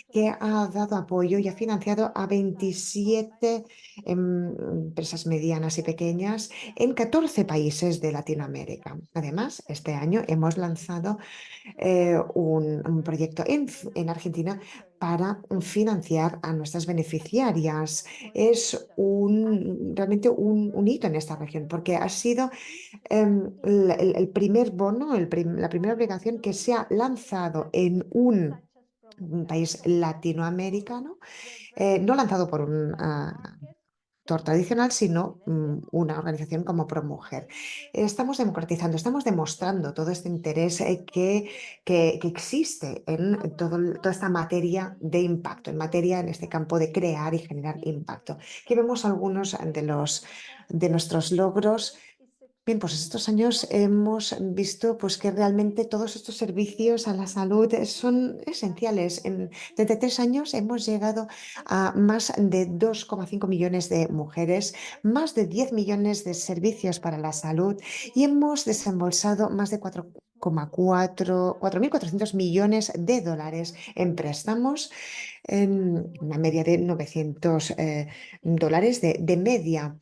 Speaker 4: que ha dado apoyo y ha financiado a 27 empresas medianas y pequeñas en 14 países de Latinoamérica. Además, este año hemos lanzado un proyecto en Argentina para financiar a nuestras beneficiarias. Es realmente un hito en esta región, porque ha sido el primer bono, la primera obligación que se ha lanzado en un país latinoamericano, no lanzado por un actor tradicional, sino una organización como ProMujer. Estamos democratizando, estamos demostrando todo este interés que existe en toda esta materia de impacto, en este campo de crear y generar impacto. Aquí vemos algunos de nuestros logros. Bien, pues estos años hemos visto pues, que realmente todos estos servicios a la salud son esenciales. Desde 3 años hemos llegado a más de 2,5 millones de mujeres, más de 10 millones de servicios para la salud y hemos desembolsado más de 4.400 millones de dólares en préstamos, en una media de 900 dólares de media.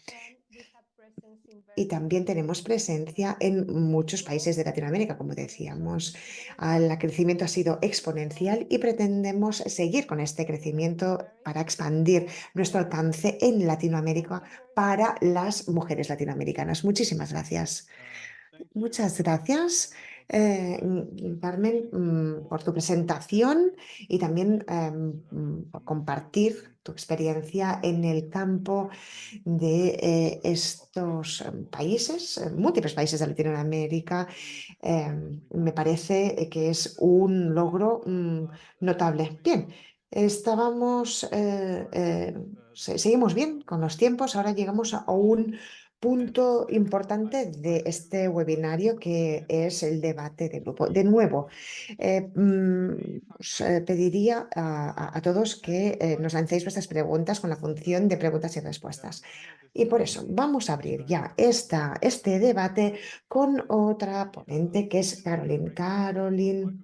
Speaker 4: Y también tenemos presencia en muchos países de Latinoamérica, como decíamos. El crecimiento ha sido exponencial y pretendemos seguir con este crecimiento para expandir nuestro alcance en Latinoamérica para las mujeres latinoamericanas. Muchísimas gracias. Muchas gracias, Carmen, por tu presentación y también por compartir tu experiencia en el campo de estos países, múltiples países de Latinoamérica. Me parece que es un logro notable. Bien, seguimos bien con los tiempos. Ahora llegamos a un punto importante de este webinario, que es el debate de grupo. De nuevo, os pediría a todos que nos lancéis vuestras preguntas con la función de preguntas y respuestas. Y por eso vamos a abrir ya este debate con otra ponente, que es Caroline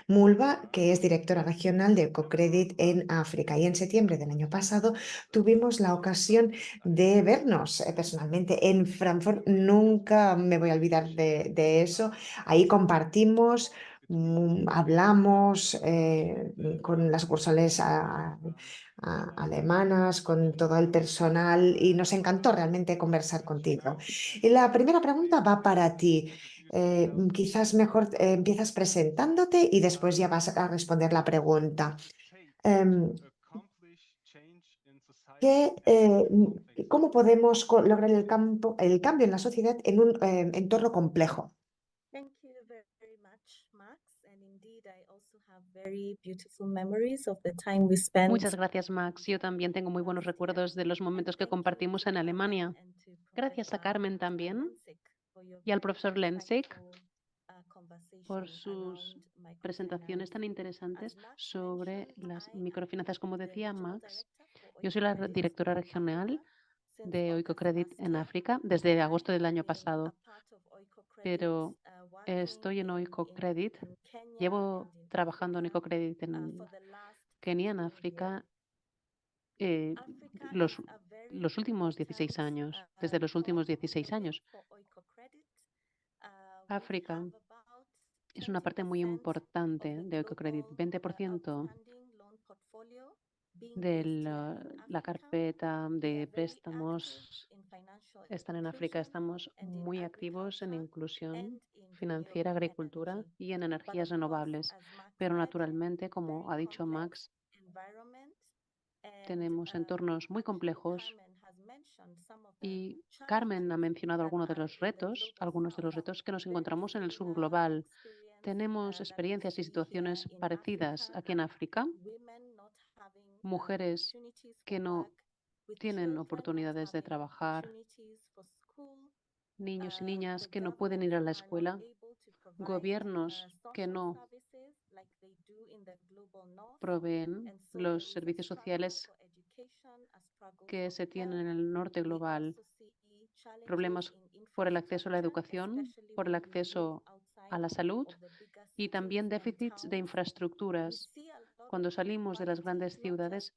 Speaker 4: Mulva, que es directora regional de Ecocredit en África. Y en septiembre del año pasado tuvimos la ocasión de vernos personalmente en Frankfurt. Nunca me voy a olvidar de eso. Ahí compartimos, hablamos con las sucursales alemanas, con todo el personal, y nos encantó realmente conversar contigo. Y la primera pregunta va para ti. Quizás mejor empiezas presentándote y después ya vas a responder la pregunta. Em, ¿Cómo podemos lograr el cambio en la sociedad en un entorno complejo?
Speaker 5: Thank you very much, Max. And indeed, I also have very beautiful memories of the time we spent.
Speaker 2: Muchas gracias, Max. Yo también tengo muy buenos recuerdos de los momentos que compartimos en Alemania. Gracias a Carmen también y al profesor Lenzig por sus presentaciones tan interesantes sobre las microfinanzas. Como decía Max, yo soy la directora regional de Oikocredit en África desde agosto del año pasado, pero estoy en Oikocredit. Llevo trabajando en Oikocredit en Kenia, en África, los últimos 16 años, desde los últimos 16 años. África es una parte muy importante de Oikocredit. 20% de la carpeta de préstamos están en África. Estamos muy activos en inclusión financiera, agricultura y en energías renovables. Pero naturalmente, como ha dicho Max, tenemos entornos muy complejos y Carmen ha mencionado algunos de los retos que nos encontramos en el sur global. Tenemos experiencias y situaciones parecidas aquí en África. Mujeres que no tienen oportunidades de trabajar, niños y niñas que no pueden ir a la escuela, gobiernos que no proveen los servicios sociales que se tienen en el norte global, problemas por el acceso a la educación, por el acceso a la salud y también déficits de infraestructuras. Cuando salimos de las grandes ciudades,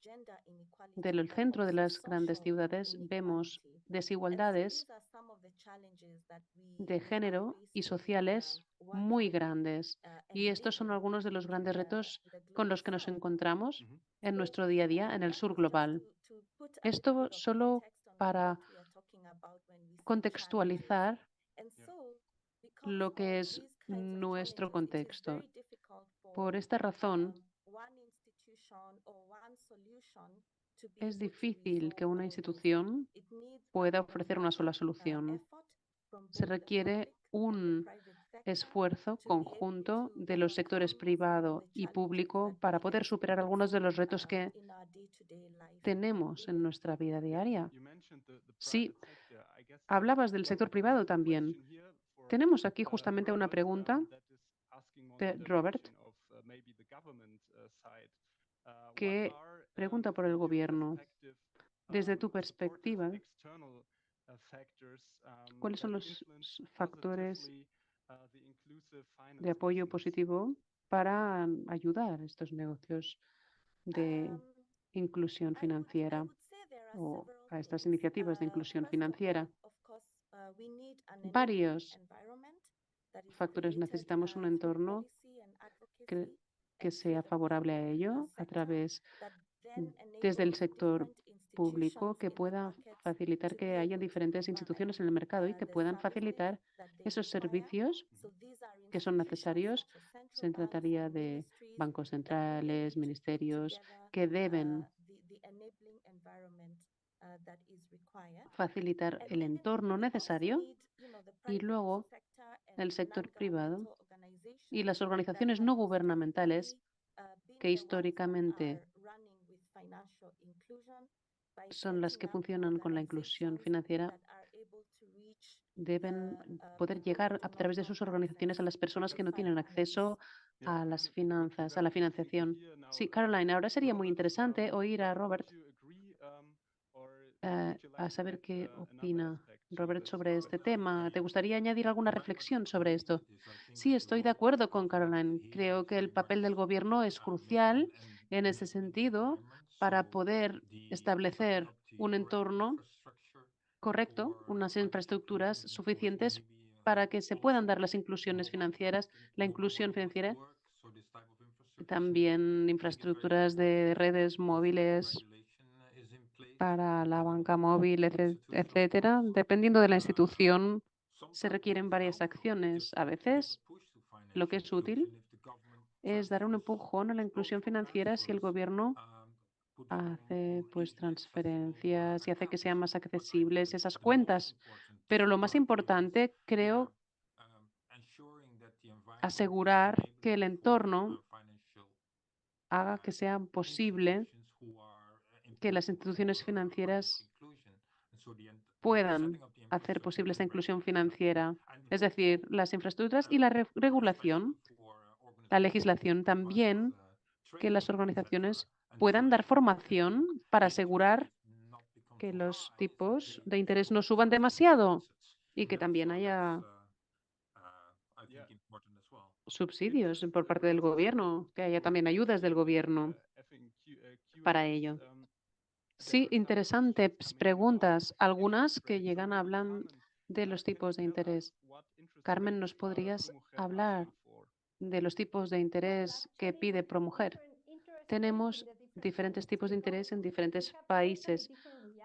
Speaker 2: del centro de las grandes ciudades, vemos desigualdades de género y sociales muy grandes. Y estos son algunos de los grandes retos con los que nos encontramos en nuestro día a día en el sur global. Esto solo para contextualizar lo que es nuestro contexto. Por esta razón, es difícil que una institución pueda ofrecer una sola solución. Se requiere un esfuerzo conjunto de los sectores privado y público para poder superar algunos de los retos que tenemos en nuestra vida diaria. Sí, hablabas del sector privado también. Tenemos aquí justamente una pregunta de Robert que pregunta por el gobierno. Desde tu perspectiva, ¿cuáles son los factores de apoyo positivo para ayudar a estos negocios de inclusión financiera o a estas iniciativas de inclusión financiera? Varios factores. Necesitamos un entorno que sea favorable a ello a través desde el sector público, que pueda facilitar que haya diferentes instituciones en el mercado y que puedan facilitar esos servicios que son necesarios. Se trataría de bancos centrales, ministerios, que deben facilitar el entorno necesario, y luego el sector privado y las organizaciones no gubernamentales que históricamente son las que funcionan con la inclusión financiera deben poder llegar a través de sus organizaciones a las personas que no tienen acceso a las finanzas, a la financiación. Sí, Caroline, ahora sería muy interesante oír a Robert, a saber qué opina Robert sobre este tema. ¿Te gustaría añadir alguna reflexión sobre esto? Sí, estoy de acuerdo con Caroline. Creo que el papel del gobierno es crucial en ese sentido para poder establecer un entorno correcto, unas infraestructuras suficientes para que se puedan dar las inclusiones financieras, la inclusión financiera, también infraestructuras de redes móviles para la banca móvil, etcétera. Dependiendo de la institución, se requieren varias acciones. A veces, lo que es útil es dar un empujón a la inclusión financiera si el gobierno hace pues transferencias y hace que sean más accesibles esas cuentas. Pero lo más importante, creo, asegurar que el entorno haga que sea posible que las instituciones financieras puedan hacer posible esta inclusión financiera, es decir, las infraestructuras y la regulación, la legislación también, que las organizaciones puedan dar formación para asegurar que los tipos de interés no suban demasiado y que también haya subsidios por parte del gobierno, que haya también ayudas del gobierno para ello. Sí, interesantes preguntas. Algunas que llegan a hablar de los tipos de interés. Carmen, ¿nos podrías hablar de los tipos de interés que pide ProMujer? Tenemos diferentes tipos de interés en diferentes países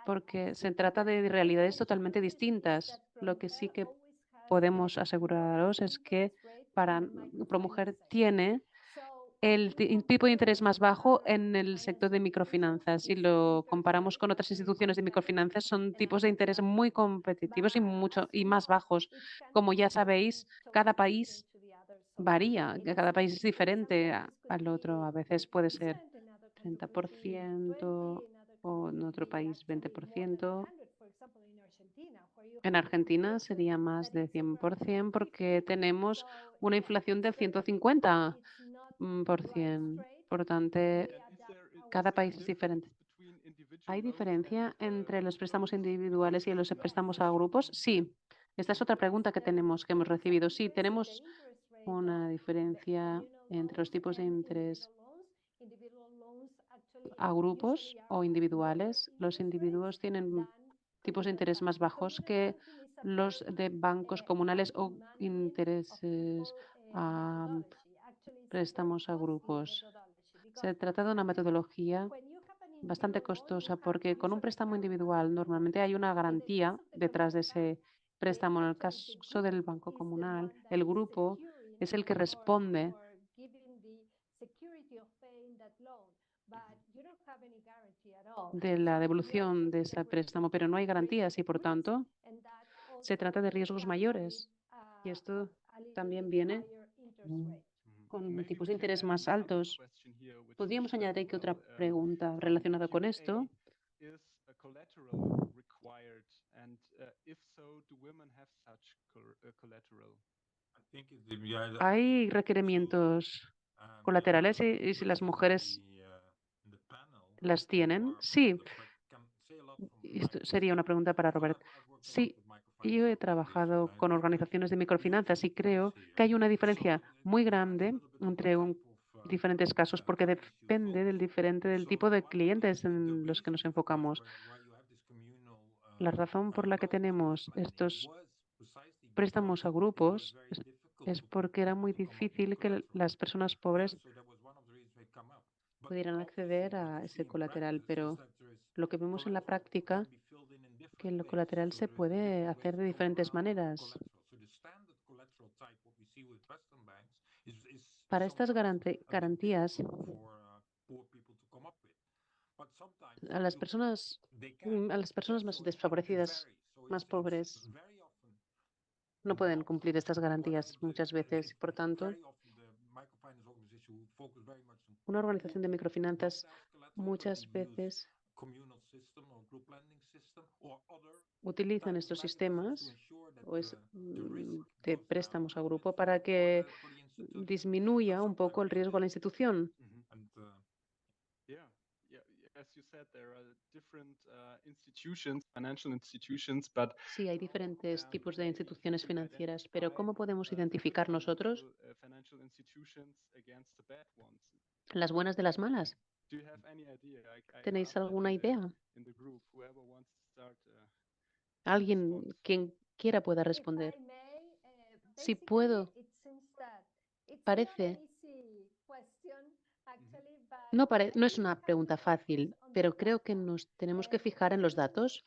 Speaker 2: porque se trata de realidades totalmente distintas. Lo que sí que podemos aseguraros es que para ProMujer tiene el tipo de interés más bajo en el sector de microfinanzas. Si lo comparamos con otras instituciones de microfinanzas, son tipos de interés muy competitivos y mucho y más bajos. Como ya sabéis, cada país varía, que cada país es diferente al otro. A veces puede ser 30% o en otro país 20%. En Argentina sería más de 100% porque tenemos una inflación del 150%. Por tanto, cada país es diferente. ¿Hay diferencia entre los préstamos individuales y los préstamos a grupos? Sí. Esta es otra pregunta que hemos recibido. Sí, tenemos una diferencia entre los tipos de interés a grupos o individuales. Los individuos tienen tipos de interés más bajos que los de bancos comunales o intereses a préstamos a grupos. Se trata de una metodología bastante costosa porque con un préstamo individual normalmente hay una garantía detrás de ese préstamo. En el caso del banco comunal, el grupo es el que responde de la devolución de ese préstamo, pero no hay garantías y por tanto se trata de riesgos mayores. Y esto también viene con tipos de interés más altos. Podríamos añadir aquí otra pregunta relacionada con esto. ¿Hay requerimientos colaterales y si las mujeres las tienen? Sí, esto sería una pregunta para Robert. Sí, yo he trabajado con organizaciones de microfinanzas y creo que hay una diferencia muy grande entre diferentes casos porque depende del tipo de clientes en los que nos enfocamos. La razón por la que tenemos estos préstamos a grupos es porque era muy difícil que las personas pobres pudieran acceder a ese colateral, pero lo que vemos en la práctica que el colateral se puede hacer de diferentes maneras. Para estas garantías, a las personas más desfavorecidas, más pobres, no pueden cumplir estas garantías muchas veces. Por tanto, una organización de microfinanzas muchas veces utilizan estos sistemas de préstamos a grupo para que disminuya un poco el riesgo a la institución. Sí, hay diferentes tipos de instituciones financieras, pero ¿cómo podemos identificar nosotros las buenas de las malas? ¿Tenéis alguna idea? Alguien quien quiera pueda responder. Si puedo, parece. No es una pregunta fácil, pero creo que nos tenemos que fijar en los datos.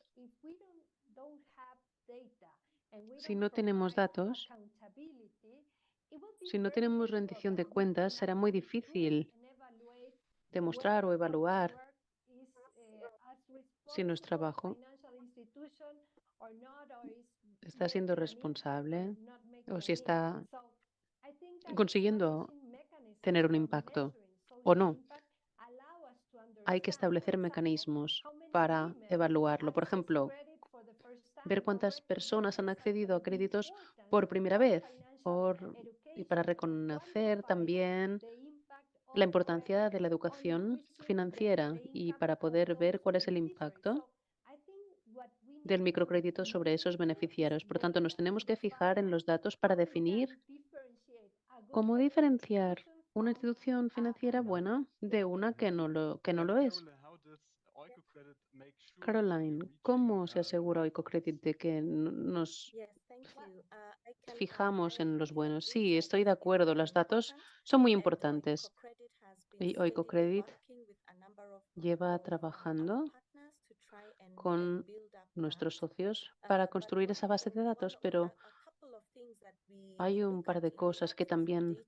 Speaker 2: Si no tenemos datos, si no tenemos rendición de cuentas, será muy difícil demostrar o evaluar si nuestro trabajo está siendo responsable o si está consiguiendo tener un impacto o no. Hay que establecer mecanismos para evaluarlo. Por ejemplo, ver cuántas personas han accedido a créditos por primera vez y para reconocer también la importancia de la educación financiera y para poder ver cuál es el impacto del microcrédito sobre esos beneficiarios. Por tanto, nos tenemos que fijar en los datos para definir cómo diferenciar una institución financiera buena de una que no lo es. Caroline, ¿cómo se asegura Oicocredit de que nos fijamos en los buenos? Sí, estoy de acuerdo. Los datos son muy importantes. Y Oicocredit lleva trabajando con nuestros socios para construir esa base de datos, pero hay un par de cosas que también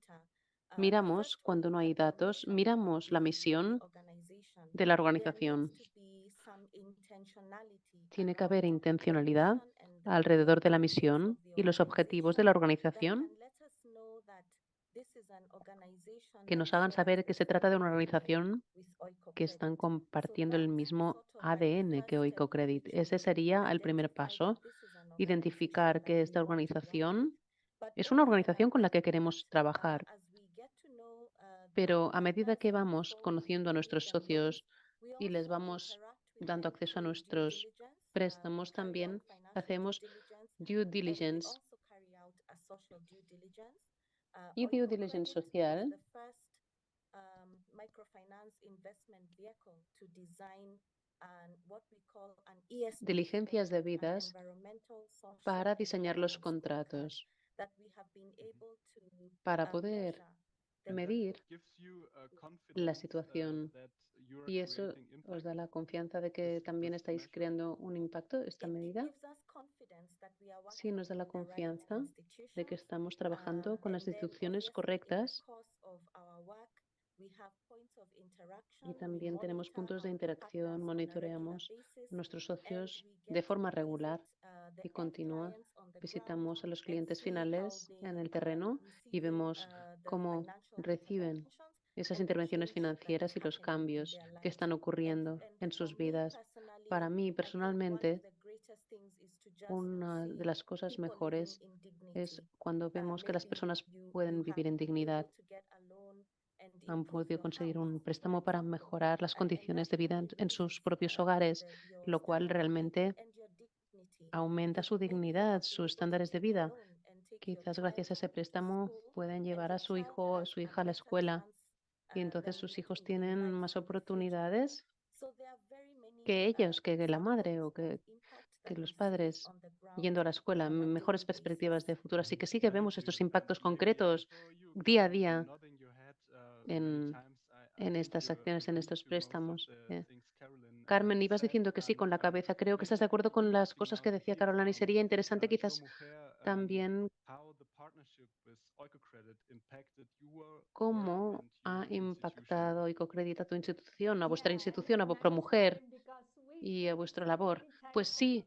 Speaker 2: miramos cuando no hay datos. Miramos la misión de la organización. Tiene que haber intencionalidad alrededor de la misión y los objetivos de la organización que nos hagan saber que se trata de una organización que están compartiendo el mismo ADN que Oicocredit. Ese sería el primer paso, identificar que esta organización es una organización con la que queremos trabajar. Pero a medida que vamos conociendo a nuestros socios y les vamos dando acceso a nuestros préstamos, también hacemos due diligence. Y due diligence social
Speaker 5: and what we call an ESG
Speaker 2: diligencias
Speaker 5: framework, an
Speaker 2: debidas
Speaker 5: environmental, social,
Speaker 2: para
Speaker 5: and
Speaker 2: diseñar los
Speaker 5: governance scorecard
Speaker 2: contratos,
Speaker 5: that we have been able to
Speaker 2: para poder
Speaker 5: measure the
Speaker 2: medir la situación. Y eso os da la confianza de que también estáis creando un impacto, esta
Speaker 5: It
Speaker 2: medida.
Speaker 5: gives us confidence that we are
Speaker 2: Sí,
Speaker 5: working
Speaker 2: nos da la
Speaker 5: with the right
Speaker 2: confianza de que
Speaker 5: institutions.
Speaker 2: estamos trabajando con las
Speaker 5: And then
Speaker 2: instituciones
Speaker 5: obviously in the
Speaker 2: correctas
Speaker 5: course of our work, we have points of interaction.
Speaker 2: y
Speaker 5: We
Speaker 2: también tenemos
Speaker 5: monitor
Speaker 2: puntos de
Speaker 5: our
Speaker 2: interacción,
Speaker 5: partners on a regular
Speaker 2: monitoreamos
Speaker 5: basis,
Speaker 2: a nuestros
Speaker 5: and
Speaker 2: socios
Speaker 5: we
Speaker 2: de
Speaker 5: get to
Speaker 2: forma
Speaker 5: visit
Speaker 2: regular
Speaker 5: the
Speaker 2: y
Speaker 5: end
Speaker 2: continua.
Speaker 5: clients on the ground
Speaker 2: Visitamos a los
Speaker 5: and
Speaker 2: clientes
Speaker 5: see how
Speaker 2: finales en
Speaker 5: they
Speaker 2: el terreno y
Speaker 5: receive
Speaker 2: vemos
Speaker 5: the
Speaker 2: cómo
Speaker 5: financial
Speaker 2: reciben
Speaker 5: interventions
Speaker 2: esas
Speaker 5: and the
Speaker 2: intervenciones
Speaker 5: change that is
Speaker 2: financieras y los
Speaker 5: happening in
Speaker 2: cambios
Speaker 5: their
Speaker 2: que
Speaker 5: lives.
Speaker 2: están ocurriendo en
Speaker 5: For
Speaker 2: sus
Speaker 5: me
Speaker 2: vidas.
Speaker 5: personally,
Speaker 2: Para mí,
Speaker 5: I think one of
Speaker 2: personalmente,
Speaker 5: the greatest things is to just
Speaker 2: una de
Speaker 5: see
Speaker 2: las cosas
Speaker 5: people living
Speaker 2: mejores
Speaker 5: in
Speaker 2: es
Speaker 5: dignity.
Speaker 2: cuando vemos que las
Speaker 5: Maybe
Speaker 2: personas
Speaker 5: you
Speaker 2: pueden
Speaker 5: have
Speaker 2: vivir en
Speaker 5: been
Speaker 2: dignidad,
Speaker 5: able to get a loan and
Speaker 2: han
Speaker 5: improve
Speaker 2: podido
Speaker 5: your
Speaker 2: conseguir
Speaker 5: house,
Speaker 2: un
Speaker 5: for
Speaker 2: préstamo para
Speaker 5: example.
Speaker 2: mejorar las
Speaker 5: And
Speaker 2: condiciones
Speaker 5: that
Speaker 2: de vida
Speaker 5: really
Speaker 2: en sus
Speaker 5: raises
Speaker 2: propios hogares,
Speaker 5: your
Speaker 2: lo cual
Speaker 5: standard of
Speaker 2: realmente
Speaker 5: living and your dignity.
Speaker 2: aumenta su
Speaker 5: Maybe you
Speaker 2: dignidad,
Speaker 5: have been
Speaker 2: sus
Speaker 5: able to
Speaker 2: estándares de
Speaker 5: take a
Speaker 2: vida.
Speaker 5: loan and take your
Speaker 2: Quizás
Speaker 5: child
Speaker 2: gracias a ese
Speaker 5: to
Speaker 2: préstamo
Speaker 5: school,
Speaker 2: pueden
Speaker 5: and
Speaker 2: llevar
Speaker 5: your
Speaker 2: a su
Speaker 5: child
Speaker 2: hijo o
Speaker 5: has
Speaker 2: su
Speaker 5: a
Speaker 2: hija a la
Speaker 5: better
Speaker 2: escuela
Speaker 5: chance
Speaker 2: y entonces
Speaker 5: than
Speaker 2: sus hijos
Speaker 5: in
Speaker 2: tienen
Speaker 5: life
Speaker 2: más
Speaker 5: in the future.
Speaker 2: oportunidades
Speaker 5: So there are very many
Speaker 2: que ellos, que la madre
Speaker 5: examples
Speaker 2: o
Speaker 5: of impact
Speaker 2: que
Speaker 5: that we
Speaker 2: los
Speaker 5: see
Speaker 2: padres
Speaker 5: on the ground
Speaker 2: yendo a la escuela,
Speaker 5: on a
Speaker 2: mejores
Speaker 5: daily
Speaker 2: perspectivas
Speaker 5: basis.
Speaker 2: de futuro. Así que sí que vemos estos impactos concretos día a día en estas acciones, en estos préstamos. Carmen, ibas diciendo que sí con la cabeza. Creo que estás de acuerdo con las cosas que decía Carolina y sería interesante quizás también cómo ha impactado Ecocredit a tu institución, a vuestra institución, a ProMujer y a vuestra labor. Pues sí,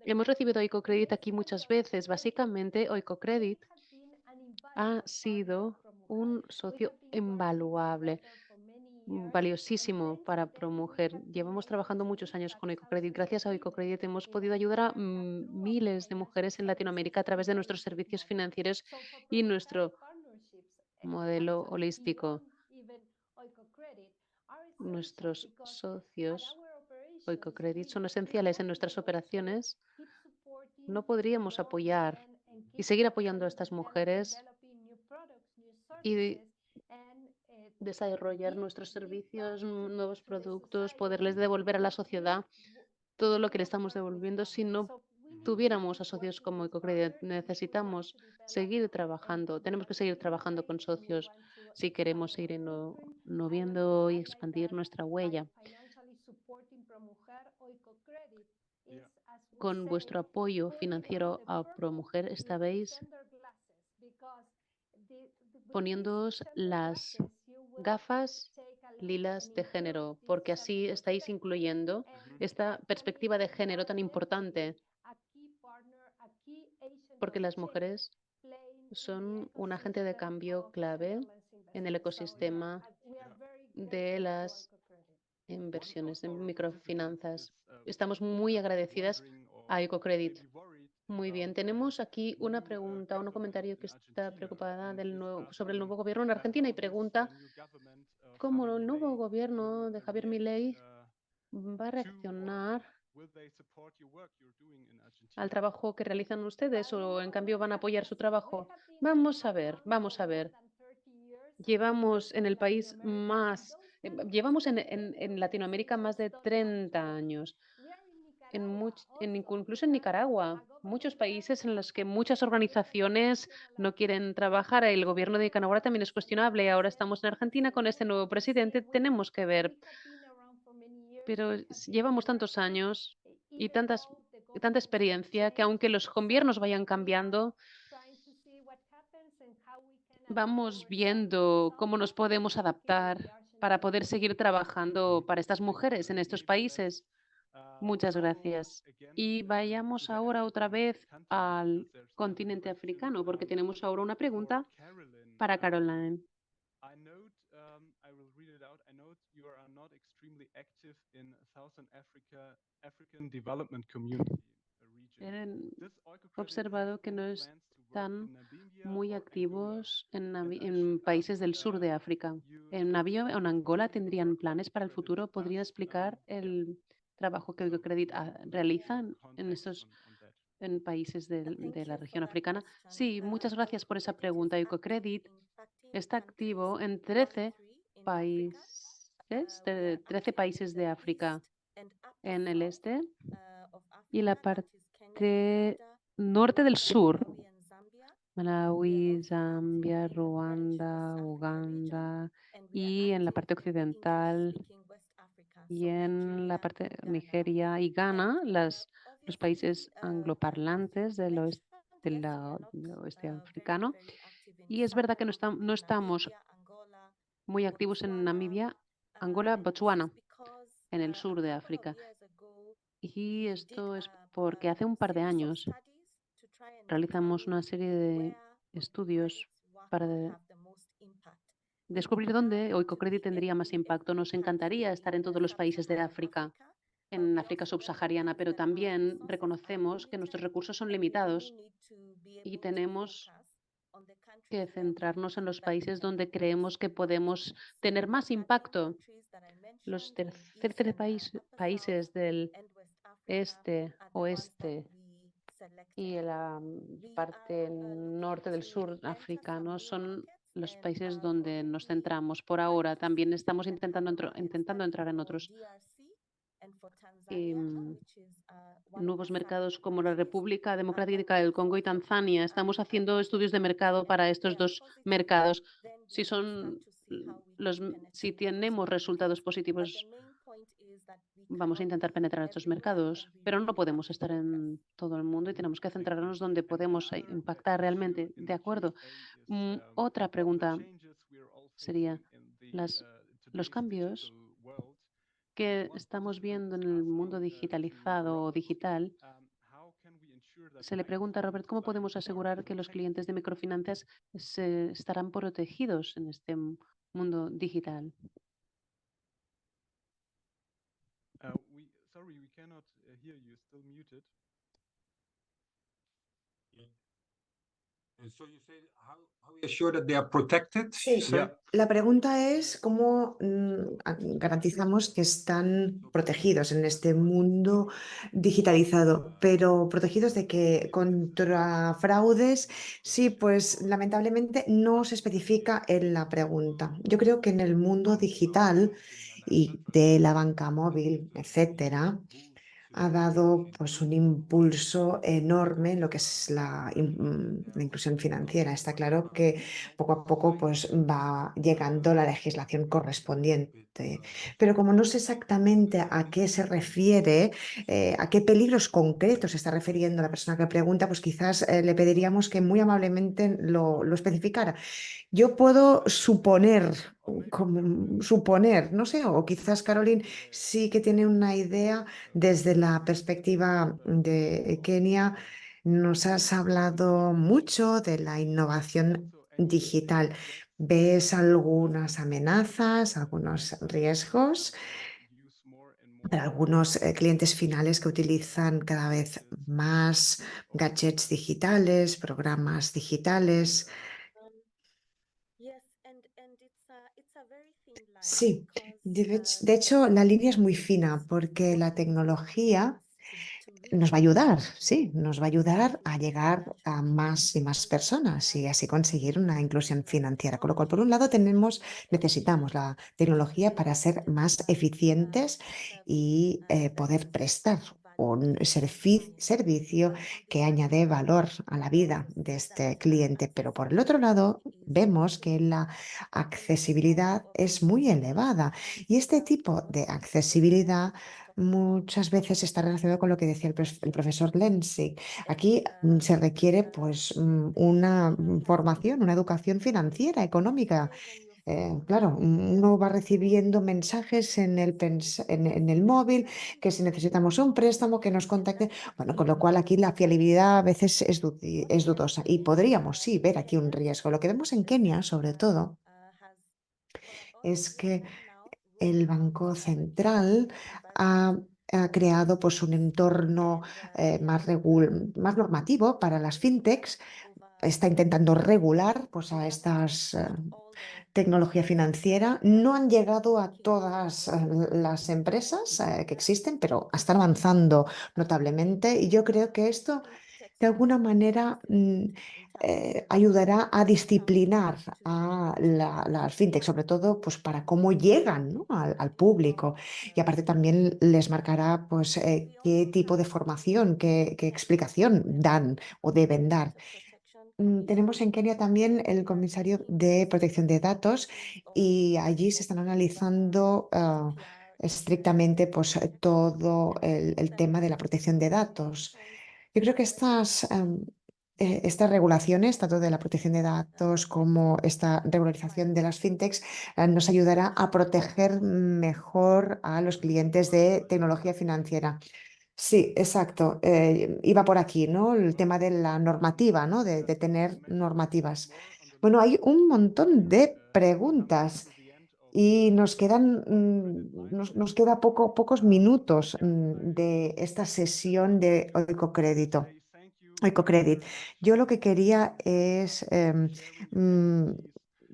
Speaker 2: hemos recibido Ecocredit aquí muchas veces. Básicamente, Ecocredit ha sido un socio invaluable, valiosísimo para ProMujer. Llevamos trabajando muchos años con Ecocredit. Gracias a Ecocredit hemos podido ayudar a miles de mujeres en Latinoamérica a través de nuestros servicios financieros y nuestro modelo holístico. Nuestros socios Ecocredit son esenciales en nuestras operaciones. No podríamos apoyar y seguir apoyando a estas mujeres y desarrollar nuestros servicios, nuevos productos, poderles devolver a la sociedad todo lo que le estamos devolviendo si no tuviéramos a socios como Ecocredit. Necesitamos seguir trabajando, tenemos que seguir trabajando con socios si queremos seguir innovando y expandir nuestra huella. Con vuestro apoyo financiero a ProMujer estabais poniéndoos las gafas lilas de género, porque así estáis incluyendo esta perspectiva de género tan importante, porque las mujeres son un agente de cambio clave en el ecosistema de las inversiones de microfinanzas. Estamos muy agradecidas a Ecocredit. Muy bien, tenemos aquí una pregunta, un comentario que está preocupada sobre el nuevo gobierno en Argentina y pregunta cómo el nuevo gobierno de Javier Milei va a reaccionar al trabajo que realizan ustedes o en cambio van a apoyar su trabajo. Vamos a ver, vamos a ver. Llevamos en el país llevamos en Latinoamérica más de 30 años. Incluso en Nicaragua, muchos países en los que muchas organizaciones no quieren trabajar. El gobierno de Nicaragua también es cuestionable. Ahora estamos en Argentina con este nuevo presidente. Tenemos que ver. Pero llevamos tantos años y tanta experiencia que aunque los gobiernos vayan cambiando, vamos viendo cómo nos podemos adaptar para poder seguir trabajando para estas mujeres en estos países. Muchas gracias. Y vayamos ahora otra vez al continente africano, porque tenemos ahora una pregunta para Caroline. He observado que no están muy activos en países del sur de África. ¿En Namibia o en Angola tendrían planes para el futuro? ¿Podrían explicar el trabajo que Ecocredit realiza en países de la región africana? Sí, muchas gracias por esa pregunta. Ecocredit está activo en 13 países 13 países de África en el este y la parte norte del sur, Malawi, Zambia, Ruanda, Uganda, y en la parte occidental y en la parte de Nigeria y Ghana, los países angloparlantes del oeste africano. Y es verdad que no estamos muy activos en Namibia, Angola, Botsuana, en el sur de África. Y esto es porque hace un par de años realizamos una serie de estudios para descubrir dónde Oikocredit tendría más impacto. Nos encantaría estar en todos los países de África, en África subsahariana, pero también reconocemos que nuestros recursos son limitados y tenemos que centrarnos en los países donde creemos que podemos tener más impacto. Los 13 países del este, oeste y la parte norte del sur africano son los países donde nos centramos por ahora. También estamos intentando entrar en otros nuevos mercados como la República Democrática del Congo y Tanzania. Estamos haciendo estudios de mercado para estos dos mercados. Si tenemos resultados positivos, vamos a intentar penetrar estos mercados, pero no podemos estar en todo el mundo y tenemos que centrarnos donde podemos impactar realmente. De acuerdo. Otra pregunta sería, los cambios que estamos viendo en el mundo digitalizado o digital, se le pregunta a Robert, ¿cómo podemos asegurar que los clientes de microfinanzas estarán protegidos en este mundo digital?
Speaker 6: Sorry, we cannot hear you. Still muted.
Speaker 1: So you say how we assure that they are protected?
Speaker 4: Sí,
Speaker 1: Say?
Speaker 4: la pregunta es cómo garantizamos que están protegidos en este mundo digitalizado, pero protegidos de que contra fraudes, sí, pues lamentablemente no se especifica en la pregunta. Yo creo que en el mundo digital y de la banca móvil, etcétera, ha dado pues un impulso enorme en lo que es la inclusión financiera. Está claro que poco a poco pues va llegando la legislación correspondiente. Pero como no sé exactamente a qué se refiere, a qué peligros concretos se está refiriendo la persona que pregunta, pues quizás le pediríamos que muy amablemente lo especificara. Yo puedo suponer, no sé, o quizás Caroline sí que tiene una idea desde la perspectiva de Kenia. Nos has hablado mucho de la innovación digital. ¿Ves algunas amenazas, algunos riesgos para algunos clientes finales que utilizan cada vez más gadgets digitales, programas digitales? Sí, de hecho la línea es muy fina porque la tecnología nos va a ayudar, sí, nos va a ayudar a llegar a más y más personas y así conseguir una inclusión financiera. Con lo cual, por un lado, necesitamos la tecnología para ser más eficientes y poder prestar un servicio que añade valor a la vida de este cliente. Pero por el otro lado, vemos que la accesibilidad es muy elevada y este tipo de accesibilidad muchas veces está relacionado con lo que decía el profesor Lensig. Aquí se requiere pues una formación, una educación financiera, económica. Claro, uno va recibiendo mensajes en el móvil que si necesitamos un préstamo, que nos contacte. Bueno, con lo cual aquí la fiabilidad a veces es dudosa y podríamos sí ver aquí un riesgo. Lo que vemos en Kenia, sobre todo, es que el Banco Central ha creado pues, un entorno más normativo para las fintechs. Está intentando regular pues, a estas tecnología financiera. No han llegado a todas las empresas que existen, pero están avanzando notablemente. Y yo creo que esto de alguna manera ayudará a disciplinar a las fintech, sobre todo pues, para cómo llegan, ¿no? al público. Y aparte también les marcará pues, qué tipo de formación, qué explicación dan o deben dar. Tenemos en Kenia también el comisario de protección de datos y allí se están analizando estrictamente pues, todo el tema de la protección de datos. Yo creo que estas regulaciones, tanto de la protección de datos como esta regularización de las fintechs, nos ayudará a proteger mejor a los clientes de tecnología financiera. Sí, exacto. Iba por aquí, ¿no? El tema de la normativa, ¿no? De tener normativas. Bueno, hay un montón de preguntas y nos quedan, nos queda pocos minutos de esta sesión de Oicocredit. Yo lo que quería es mm,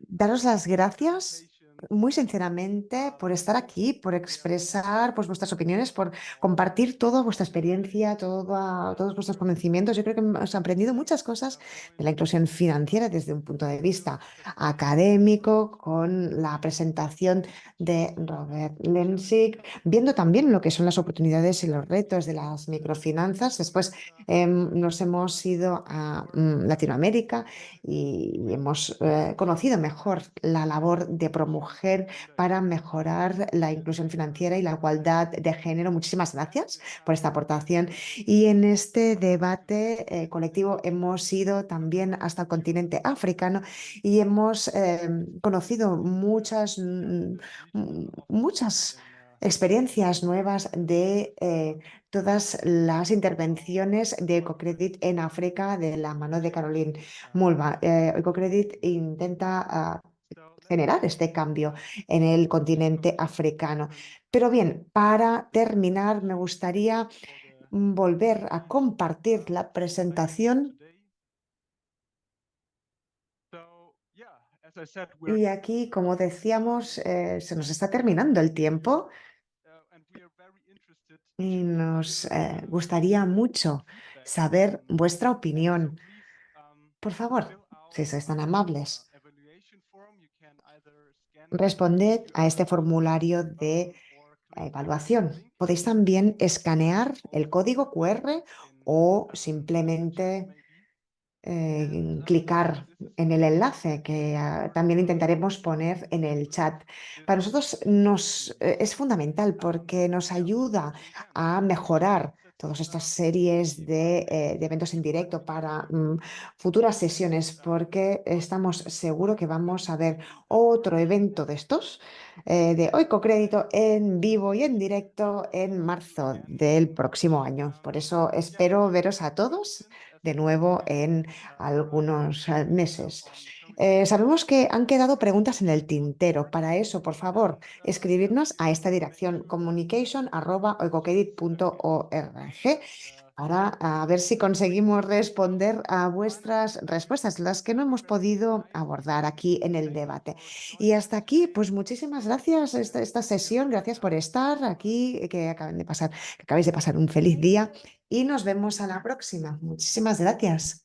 Speaker 4: daros las gracias muy sinceramente por estar aquí, por expresar pues, vuestras opiniones, por compartir toda vuestra experiencia, todos vuestros conocimientos. Yo creo que hemos aprendido muchas cosas de la inclusión financiera desde un punto de vista académico, con la presentación de Robert Lensig, viendo también lo que son las oportunidades y los retos de las microfinanzas. Después nos hemos ido a Latinoamérica y hemos conocido mejor la labor de Promujer para mejorar la inclusión financiera y la igualdad de género. Muchísimas gracias por esta aportación. Y en este debate colectivo hemos ido también hasta el continente africano y hemos conocido muchas experiencias nuevas de todas las intervenciones de Ecocredit en África de la mano de Caroline Mulva. Ecocredit intenta generar este cambio en el continente africano. Pero bien, para terminar, me gustaría volver a compartir la presentación. Y aquí, como decíamos, se nos está terminando el tiempo y nos gustaría mucho saber vuestra opinión. Por favor, si sois tan amables, responded a este formulario de evaluación. Podéis también escanear el código QR o simplemente clicar en el enlace que también intentaremos poner en el chat. Para nosotros es fundamental porque nos ayuda a mejorar todas estas series de eventos en directo para futuras sesiones, porque estamos seguros que vamos a ver otro evento de estos, de Oicocrédito en vivo y en directo en marzo del próximo año. Por eso espero veros a todos de nuevo en algunos meses. Sabemos que han quedado preguntas en el tintero. Para eso, por favor, escribirnos a esta dirección communication@oicocredit.org para a ver si conseguimos responder a vuestras respuestas, las que no hemos podido abordar aquí en el debate. Y hasta aquí, pues muchísimas gracias esta sesión, gracias por estar aquí, que acabéis de pasar un feliz día y nos vemos a la próxima. Muchísimas gracias.